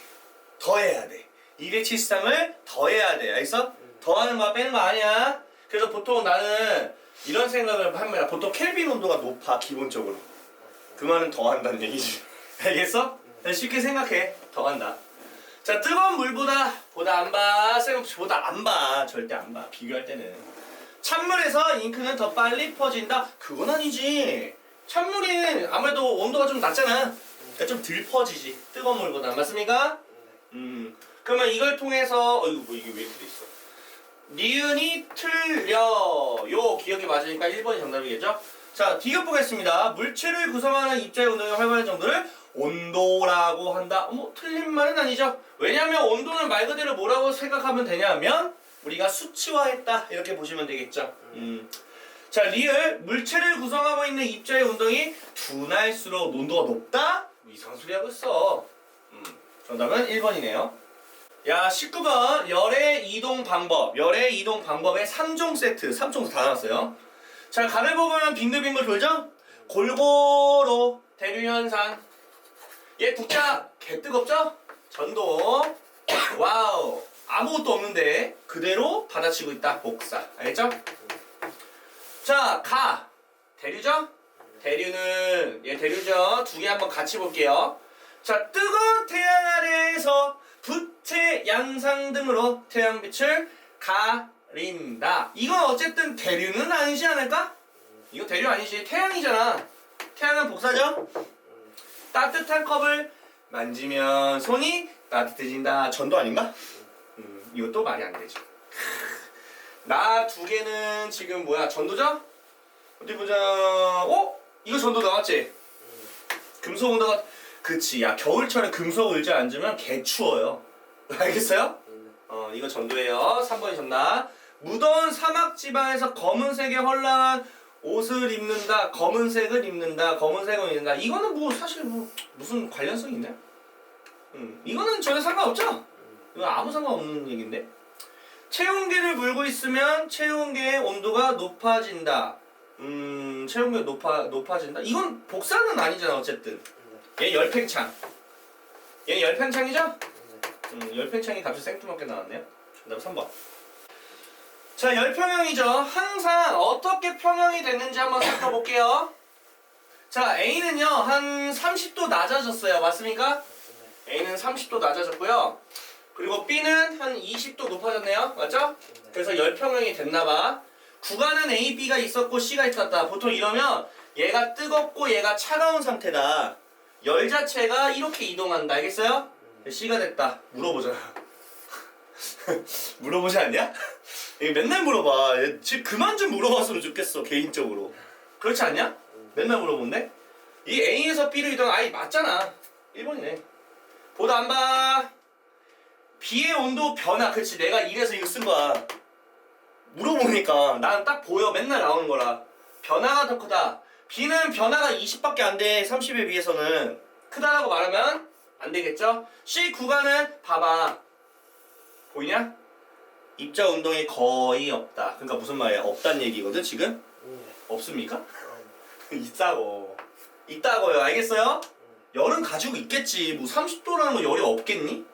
더해야 돼. 273을 더해야 돼. 알겠어? 더하는 거야 빼는 거 아니야. 그래서 보통 나는 이런 생각을 합니다. 보통 켈빈 온도가 높아 기본적으로. 그 말은 더한다는 얘기지. 알겠어? 쉽게 생각해. 더한다. 자 뜨거운 물보다 안 봐. 보다 안 봐. 절대 안 봐. 비교할 때는. 찬물에서 잉크는 더 빨리 퍼진다. 그건 아니지. 찬물이 아무래도 온도가 좀 낮잖아. 그러니까 좀 덜 퍼지지. 뜨거운 물보다. 맞습니까? 그러면 이걸 통해서 이게 왜 이렇게 돼 있어? 니은이 틀려요. 기억이 맞으니까 1번이 정답이겠죠? 자, D가 보겠습니다. 물체를 구성하는 입자의 운동의 활발한 정도를 온도라고 한다. 틀린 말은 아니죠. 왜냐하면 온도는 말 그대로 뭐라고 생각하면 되냐면 우리가 수치화했다 이렇게 보시면 되겠죠. 자, 리을 물체를 구성하고 있는 입자의 운동이 둔할수록 온도가 높다? 이상한 소리 하고 있어. 정답은 1번이네요. 야 19번 열의 이동 방법. 열의 이동 방법의 3종 세트. 3종 다 나왔어요. 자 간을 보면 빙글빙글 돌죠? 골고루 대류현상. 얘 국자 개 뜨겁죠? 전도. 와우. 아무것도 없는데 그대로 받아치고 있다. 복사. 알겠죠? 자 가. 대류죠? 대류는 얘 대류죠? 두 개 한번 같이 볼게요. 자 뜨거운 태양 아래에서 부채 양상 등으로 태양빛을 가린다. 이건 어쨌든 대류는 아니지 않을까? 이거 대류 아니지. 태양이잖아. 태양은 복사죠? 따뜻한 컵을 만지면 손이 따뜻해진다. 전도 아닌가? 이것도 말이 안 되지. 나 두 개는 지금 뭐야? 전도죠? 어디 보자. 이거 전도 나왔지? 금속 온도가 그치. 야 겨울철에 금속 의자에 앉으면 개 추워요. 알겠어요? 이거 전도예요. 3번이 정답. 무더운 사막 지방에서 검은색의 헐랑한 옷을 입는다. 검은색을 입는다. 검은색을 입는다. 이거는 사실 무슨 관련성이 있나요? 이거는 전혀 상관없죠? 이거 아무 상관없는 얘기인데. 체온계를 물고 있으면 체온계의 온도가 높아진다. 체온계가 높아진다. 이건 복사는 아니잖아 어쨌든. 얘 열팽창. 얘는 열팽창이죠? 열팽창이 값이 생뚱맞게 나왔네요. 그 다음 3번. 자, 열평형이죠. 항상 어떻게 평형이 됐는지 한번 살펴볼게요. 자, A는요, 한 30도 낮아졌어요. 맞습니까? A는 30도 낮아졌고요. 그리고 B는 한 20도 높아졌네요. 맞죠? 그래서 열평형이 됐나봐. 구간은 A, B가 있었고 C가 있었다. 보통 이러면 얘가 뜨겁고 얘가 차가운 상태다. 열 자체가 이렇게 이동한다. 알겠어요? C가 됐다. 물어보잖아. 물어보지 않냐? 맨날 물어봐. 지금 그만 좀 물어봤으면 좋겠어. 개인적으로. 그렇지 않냐? 맨날 물어본데? 이 A에서 B로 이동한 맞잖아. 1번이네. 보다 안 봐. B의 온도 변화. 그치 내가 이래서 이거 쓴 거야. 물어보니까 난 딱 보여. 맨날 나오는 거라. 변화가 더 크다. B는 변화가 20밖에 안 돼. 30에 비해서는. 크다라고 말하면 안 되겠죠? C 구간은 봐봐. 보이냐? 입자 운동이 거의 없다. 그러니까 무슨 말이야? 없다는 얘기거든 지금? 없습니까? 있다고. 있다고요. 알겠어요? 열은 가지고 있겠지. 뭐 30도라는 거 열이 없겠니?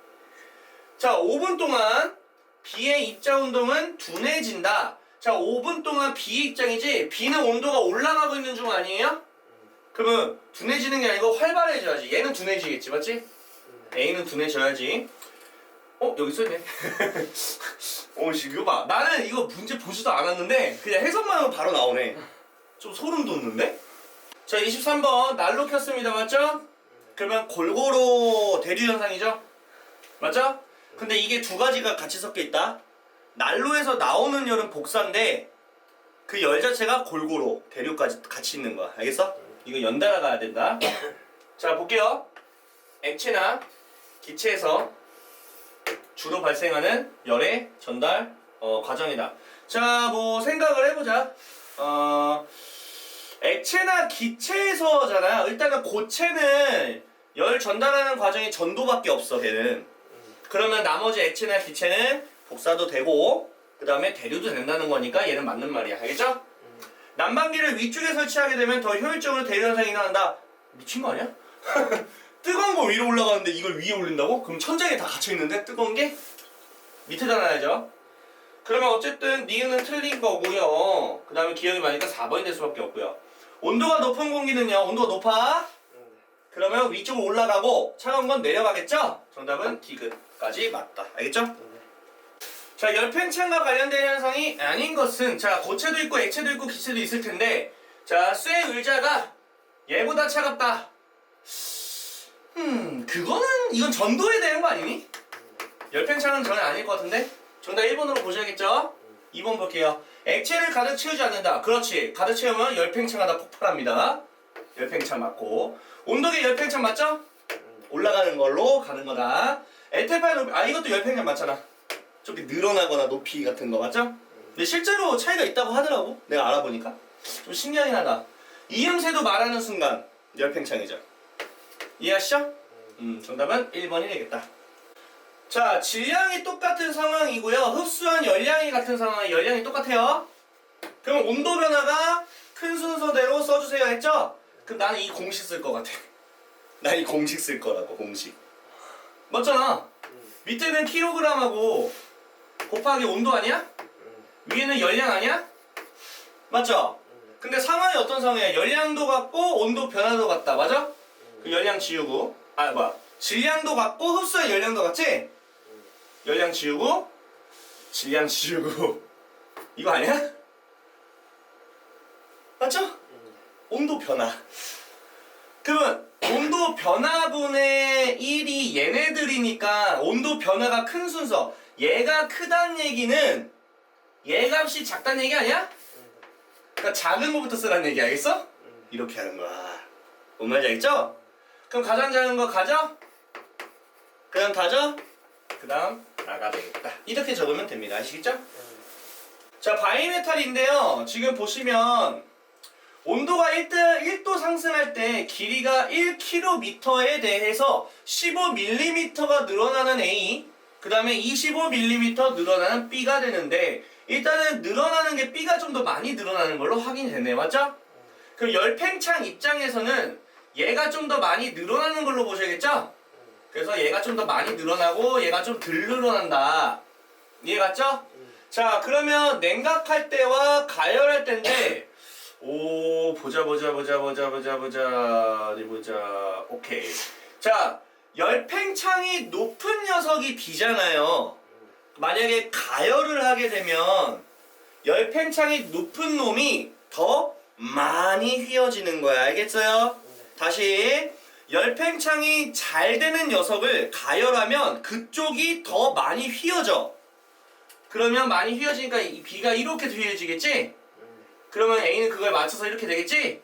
자 5분 동안 B의 입자 운동은 둔해진다. 자 5분 동안 B의 입장이지 B는 온도가 올라가고 있는 중 아니에요? 그러면 둔해지는 게 아니고 활발해져야지. 얘는 둔해지겠지. 맞지? A는 둔해져야지. 여기 써있네. 이거 봐. 나는 이거 문제 보지도 않았는데 그냥 해석만 하면 바로 나오네. 좀 소름 돋는데? 자, 23번 난로 켰습니다. 맞죠? 그러면 골고루 대류 현상이죠? 맞죠? 근데 이게 두 가지가 같이 섞여 있다. 난로에서 나오는 열은 복사인데 그 열 자체가 골고루 대류까지 같이 있는 거야. 알겠어? 이거 연달아 가야 된다. 자, 볼게요. 액체나 기체에서 주로 발생하는 열의 전달 과정이다. 자, 뭐 생각을 해보자. 액체나 기체에서잖아. 일단은 고체는 열 전달하는 과정이 전도밖에 없어. 걔는. 그러면 나머지 액체나 기체는 복사도 되고 그 다음에 대류도 된다는 거니까 얘는 맞는 말이야. 알겠죠? 난방기를 위쪽에 설치하게 되면 더 효율적으로 대류 현상이 일어난다. 미친 거 아니야? 뜨거운 거 위로 올라가는데 이걸 위에 올린다고? 그럼 천장에 다 갇혀있는데 뜨거운 게? 밑에다 놔야죠. 그러면 어쨌든 니은은 틀린 거고요. 그 다음에 기억이 많으니까 4번이 될 수밖에 없고요. 온도가 높은 공기는요. 온도가 높아. 그러면 위쪽으로 올라가고 차가운 건 내려가겠죠? 정답은 디귿까지 맞다. 알겠죠? 자, 열팽창과 관련된 현상이 아닌 것은 자, 고체도 있고 액체도 있고 기체도 있을 텐데 자, 쇠 의자가 얘보다 차갑다. 그거는 이건 전도에 대한 거 아니니? 열팽창은 전혀 아닐 것 같은데? 정답 1번으로 보셔야겠죠? 2번 볼게요. 액체를 가득 채우지 않는다. 그렇지. 가득 채우면 열팽창하다 폭발합니다. 열팽창 맞고. 온도계 열팽창 맞죠? 올라가는 걸로 가는 거다. 에테파의 높이, 이것도 열팽창 맞잖아. 좀 늘어나거나 높이 같은 거 맞죠? 근데 실제로 차이가 있다고 하더라고. 내가 알아보니까. 좀 신기하긴 하다. 이음새도 말하는 순간 열팽창이죠. 이해하시죠? 정답은 1번이 되겠다. 자, 질량이 똑같은 상황이고요. 흡수한 열량이 같은 상황에 열량이 똑같아요. 그럼 온도 변화가 큰 순서대로 써주세요 했죠? 그럼 나는 이 공식 쓸 것 같아. 난 이 공식 쓸 거라고, 공식. 맞잖아. 밑에는 킬로그램하고 곱하기 온도 아니야? 위에는 열량 아니야? 맞죠? 근데 상황이 어떤 상황이야? 열량도 같고 온도 변화도 같다. 맞아? 그 열량 지우고 질량도 같고 흡수한 열량도 같지? 열량 지우고 질량 지우고 이거 아니야? 맞죠? 온도 변화. 그러면 온도 변화분의 1이 얘네들이니까 온도 변화가 큰 순서. 얘가 크다는 얘기는 얘 값이 작다는 얘기 아니야? 그러니까 작은 거부터 쓰라는 얘기 알겠어? 이렇게 하는 거야. 뭔 말인지 알겠죠? 그럼 가장 작은 거 가져? 그 다음 다져? 그 다음 나가 되겠다. 이렇게 적으면 됩니다. 아시겠죠? 자, 바이메탈인데요. 지금 보시면 온도가 1도 상승할 때 길이가 1km에 대해서 15mm가 늘어나는 A, 그 다음에 25mm 늘어나는 B가 되는데 일단은 늘어나는 게 B가 좀 더 많이 늘어나는 걸로 확인이 됐네요. 맞죠? 그럼 열팽창 입장에서는 얘가 좀 더 많이 늘어나는 걸로 보셔야겠죠? 그래서 얘가 좀 더 많이 늘어나고 얘가 좀 덜 늘어난다. 이해 갔죠? 자, 그러면 냉각할 때와 가열할 때인데 오, 보자. 어디 보자. 오케이. 자, 열팽창이 높은 녀석이 B잖아요. 만약에 가열을 하게 되면 열팽창이 높은 놈이 더 많이 휘어지는 거야. 알겠어요? 다시 열팽창이 잘 되는 녀석을 가열하면 그쪽이 더 많이 휘어져. 그러면 많이 휘어지니까 이 B가 이렇게 휘어지겠지? 그러면 A는 그걸 맞춰서 이렇게 되겠지?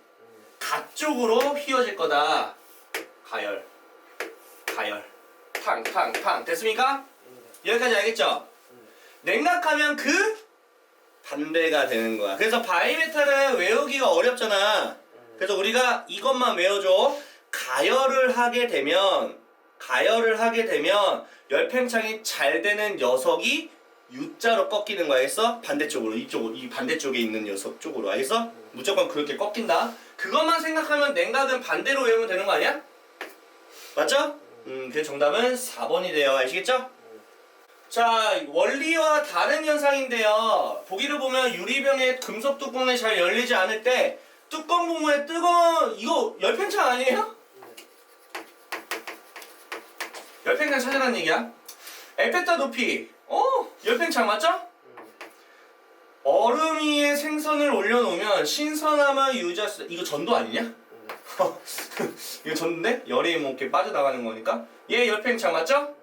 가쪽으로 휘어질 거다. 가열. 탕. 됐습니까? 여기까지 알겠죠? 냉각하면 그 반대가 되는 거야. 그래서 바이메탈은 외우기가 어렵잖아. 그래서 우리가 이것만 외워줘. 가열을 하게 되면 열팽창이 잘 되는 녀석이 U자로 꺾이는 거 알겠어? 반대쪽으로, 이 반대쪽에 있는 녀석 쪽으로, 알겠어? 무조건 그렇게 꺾인다. 그것만 생각하면 냉각은 반대로 외우면 되는 거 아니야? 맞죠? 그 정답은 4번이 돼요. 아시겠죠? 자, 원리와 다른 현상인데요. 보기를 보면 유리병의 금속 뚜껑이 잘 열리지 않을 때 뚜껑 부분에 이거 열팽창 아니에요? 열팽창 찾으라는 얘기야. 에페타 높이 열팽창 맞죠? 얼음 위에 생선을 올려놓으면 신선함을 유지할 수. 이거 전도 아니냐? 이거 전도인데? 열이 뭐 이렇게 빠져나가는 거니까. 얘 열팽창 맞죠?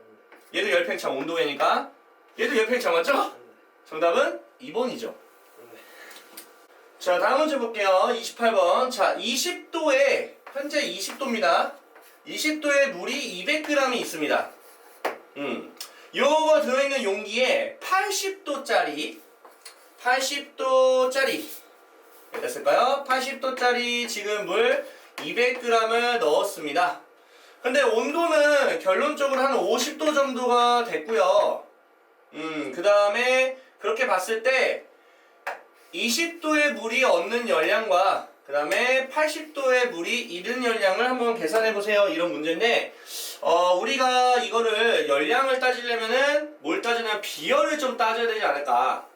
얘도 열팽창 온도계니까. 얘도 열팽창 맞죠? 정답은 2번이죠. 자, 다음 문제 볼게요. 28번. 자, 20도에 현재 20도입니다. 20도에 물이 200g이 있습니다. 요거 들어있는 용기에 80도짜리 됐을까요? 80도짜리 지금 물 200g을 넣었습니다. 근데 온도는 결론적으로 한 50도 정도가 됐고요. 그 다음에 그렇게 봤을 때 20도의 물이 얻는 열량과 그 다음에 80도의 물이 잃은 열량을 한번 계산해 보세요. 이런 문제인데 우리가 이거를 열량을 따지려면은 뭘 따지냐면 비열을 좀 따져야 되지 않을까.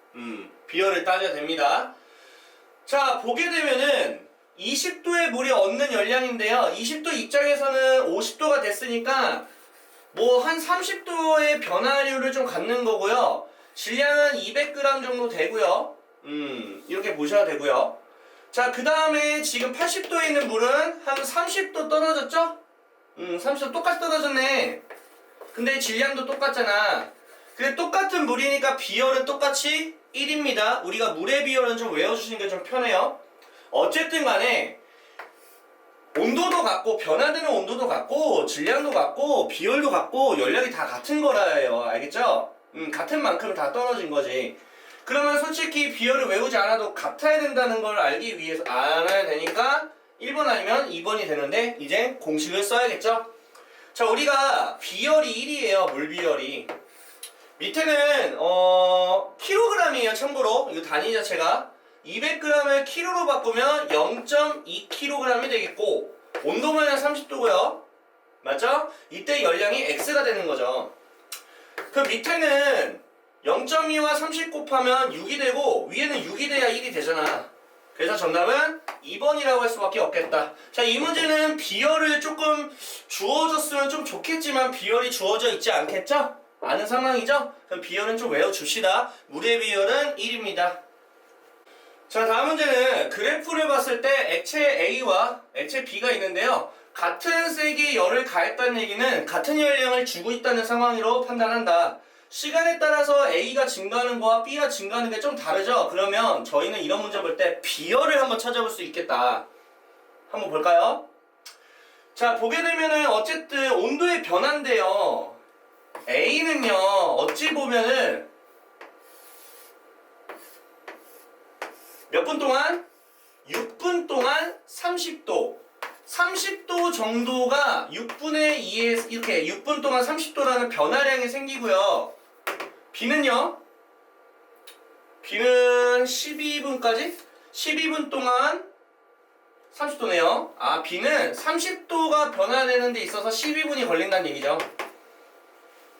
비열을 따져야 됩니다. 자, 보게 되면은 20도의 물이 얻는 열량인데요. 20도 입장에서는 50도가 됐으니까 뭐 한 30도의 변화율을 좀 갖는 거고요. 질량은 200g 정도 되고요. 이렇게 보셔야 되고요. 자, 그 다음에 지금 80도에 있는 물은 한 30도 떨어졌죠? 30도 똑같이 떨어졌네. 근데 질량도 똑같잖아. 근데 똑같은 물이니까 비열은 똑같이 1입니다. 우리가 물의 비열은 좀 외워주시는 게 좀 편해요. 어쨌든 간에 온도도 같고 변화되는 온도도 같고 질량도 같고 비열도 같고 열량이 다 같은 거라요. 알겠죠? 같은 만큼 다 떨어진 거지. 그러면 솔직히 비열을 외우지 않아도 같아야 된다는 걸 알기 위해서 알아야 되니까 1번 아니면 2번이 되는데 이제 공식을 써야겠죠? 자, 우리가 비열이 1이에요. 물 비열이. 밑에는 킬로그램이에요. 참고로 이거 단위 자체가 200g을 킬로로 바꾸면 0.2kg이 되겠고 온도는 30도고요. 맞죠? 이때 열량이 X가 되는 거죠. 그 밑에는 0.2와 30 곱하면 6이 되고 위에는 6이 돼야 1이 되잖아. 그래서 정답은 2번이라고 할 수밖에 없겠다. 자, 이 문제는 비열을 조금 주어졌으면 좀 좋겠지만 비열이 주어져 있지 않겠죠? 아는 상황이죠? 그럼 비열은 좀 외워줍시다. 물의 비열은 1입니다. 자, 다음 문제는 그래프를 봤을 때 액체 A와 액체 B가 있는데요. 같은 세기의 열을 가했다는 얘기는 같은 열량을 주고 있다는 상황으로 판단한다. 시간에 따라서 A가 증가하는 거와 B가 증가하는 게 좀 다르죠? 그러면 저희는 이런 문제 볼 때 비열을 한번 찾아볼 수 있겠다. 한번 볼까요? 자, 보게 되면은 어쨌든 온도의 변화인데요. A는요, 어찌 보면은 몇 분 동안? 6분 동안 30도. 30도 정도가 6분의 2에 이렇게 6분 동안 30도라는 변화량이 생기고요. B는요? B는 12분까지? 12분 동안 30도네요. 아, B는 30도가 변화되는 데 있어서 12분이 걸린다는 얘기죠.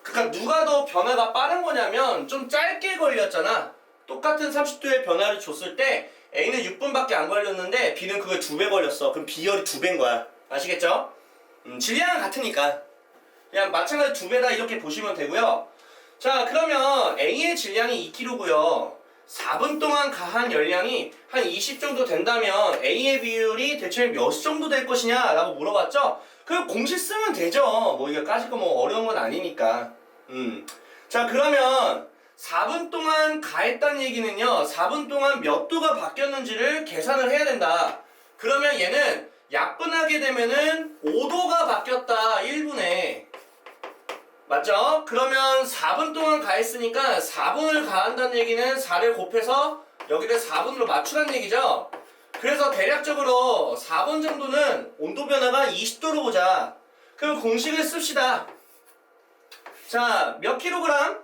그러니까 누가 더 변화가 빠른 거냐면 좀 짧게 걸렸잖아. 똑같은 30도의 변화를 줬을 때 A는 6분밖에 안 걸렸는데 B는 그걸 2배 걸렸어. 그럼 비열이 2배인 거야. 아시겠죠? 질량은 같으니까 그냥 마찬가지 2배다 이렇게 보시면 되고요. 자, 그러면 A의 질량이 2kg고요. 4분 동안 가한 열량이 한 20 정도 된다면 A의 비율이 대체 몇 정도 될 것이냐 라고 물어봤죠? 그 공식 쓰면 되죠. 뭐 이거까지 뭐 어려운 건 아니니까. 자, 그러면 4분 동안 가했다는 얘기는요, 4분 동안 몇 도가 바뀌었는지를 계산을 해야 된다. 그러면 얘는 약분하게 되면은 5도가 바뀌었다. 1분에. 맞죠? 그러면 4분 동안 가했으니까 4분을 가한다는 얘기는 4를 곱해서 여기를 4분으로 맞추라는 얘기죠? 그래서 대략적으로 4분 정도는 온도 변화가 20도로 보자. 그럼 공식을 씁시다. 자, 몇 킬로그램?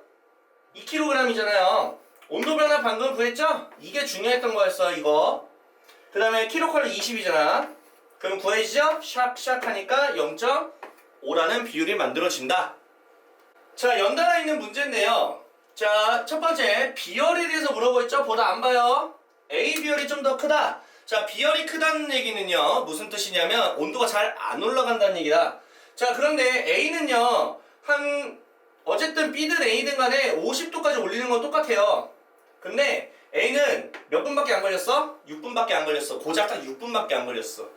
2kg이잖아요. 온도 변화 방금 구했죠? 이게 중요했던 거였어, 이거. 그 다음에 킬로칼로 20이잖아. 그럼 구해지죠? 샥샥 하니까 0.5라는 비율이 만들어진다. 자, 연달아 있는 문제인데요. 자, 첫 번째, 비열에 대해서 물어보고 있죠? 보다 안 봐요. A 비열이 좀 더 크다. 자, 비열이 크다는 얘기는요, 무슨 뜻이냐면 온도가 잘 안 올라간다는 얘기다. 자, 그런데 A는요, 어쨌든 B든 A든 간에 50도까지 올리는 건 똑같아요. 근데 A는 몇 분밖에 안 걸렸어? 6분밖에 안 걸렸어. 고작 딱 6분밖에 안 걸렸어.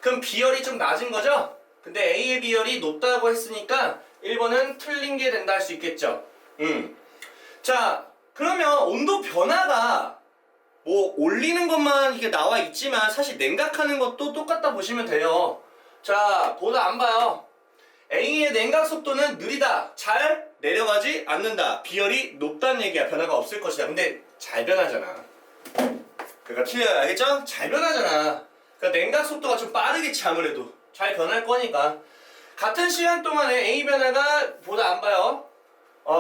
그럼 B열이 좀 낮은 거죠? 근데 A의 B열이 높다고 했으니까 1번은 틀린 게 된다 할 수 있겠죠. 자, 그러면 온도 변화가 뭐 올리는 것만 이게 나와 있지만 사실 냉각하는 것도 똑같다 보시면 돼요. 자, 보다 안 봐요. A의 냉각 속도는 느리다. 잘 내려가지 않는다. B열이 높다는 얘기야. 변화가 없을 것이다. 근데 잘 변하잖아. 그러니까 틀려요. 알겠죠? 잘 변하잖아. 그러니까 냉각 속도가 좀 빠르겠지 아무래도. 잘 변할 거니까. 같은 시간 동안에 A 변화가 보다 안 봐요.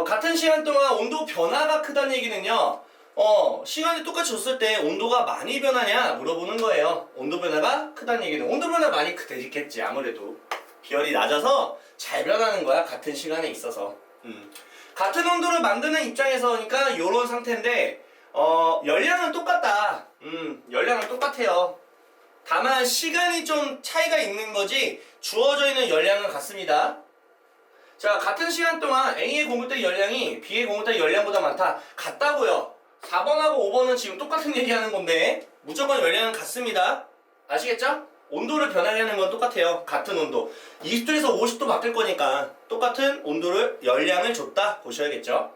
같은 시간 동안 온도 변화가 크다는 얘기는요. 시간이 똑같이 줬을 때 온도가 많이 변하냐 물어보는 거예요. 온도 변화가 크다는 얘기는 온도 변화 많이 되겠지 아무래도. 비열이 낮아서 잘 변하는 거야 같은 시간에 있어서. 같은 온도를 만드는 입장에서니까 이런 상태인데 열량은 똑같다. 열량은 똑같아요. 다만 시간이 좀 차이가 있는 거지 주어져 있는 열량은 같습니다. 자, 같은 시간 동안 A의 공급대 열량이 B의 공급대 열량보다 많다. 같다고요. 4번하고 5번은 지금 똑같은 얘기하는 건데 무조건 열량은 같습니다. 아시겠죠? 온도를 변하게 하는 건 똑같아요. 같은 온도. 20도에서 50도 바뀔 거니까 똑같은 온도를 열량을 줬다 보셔야겠죠.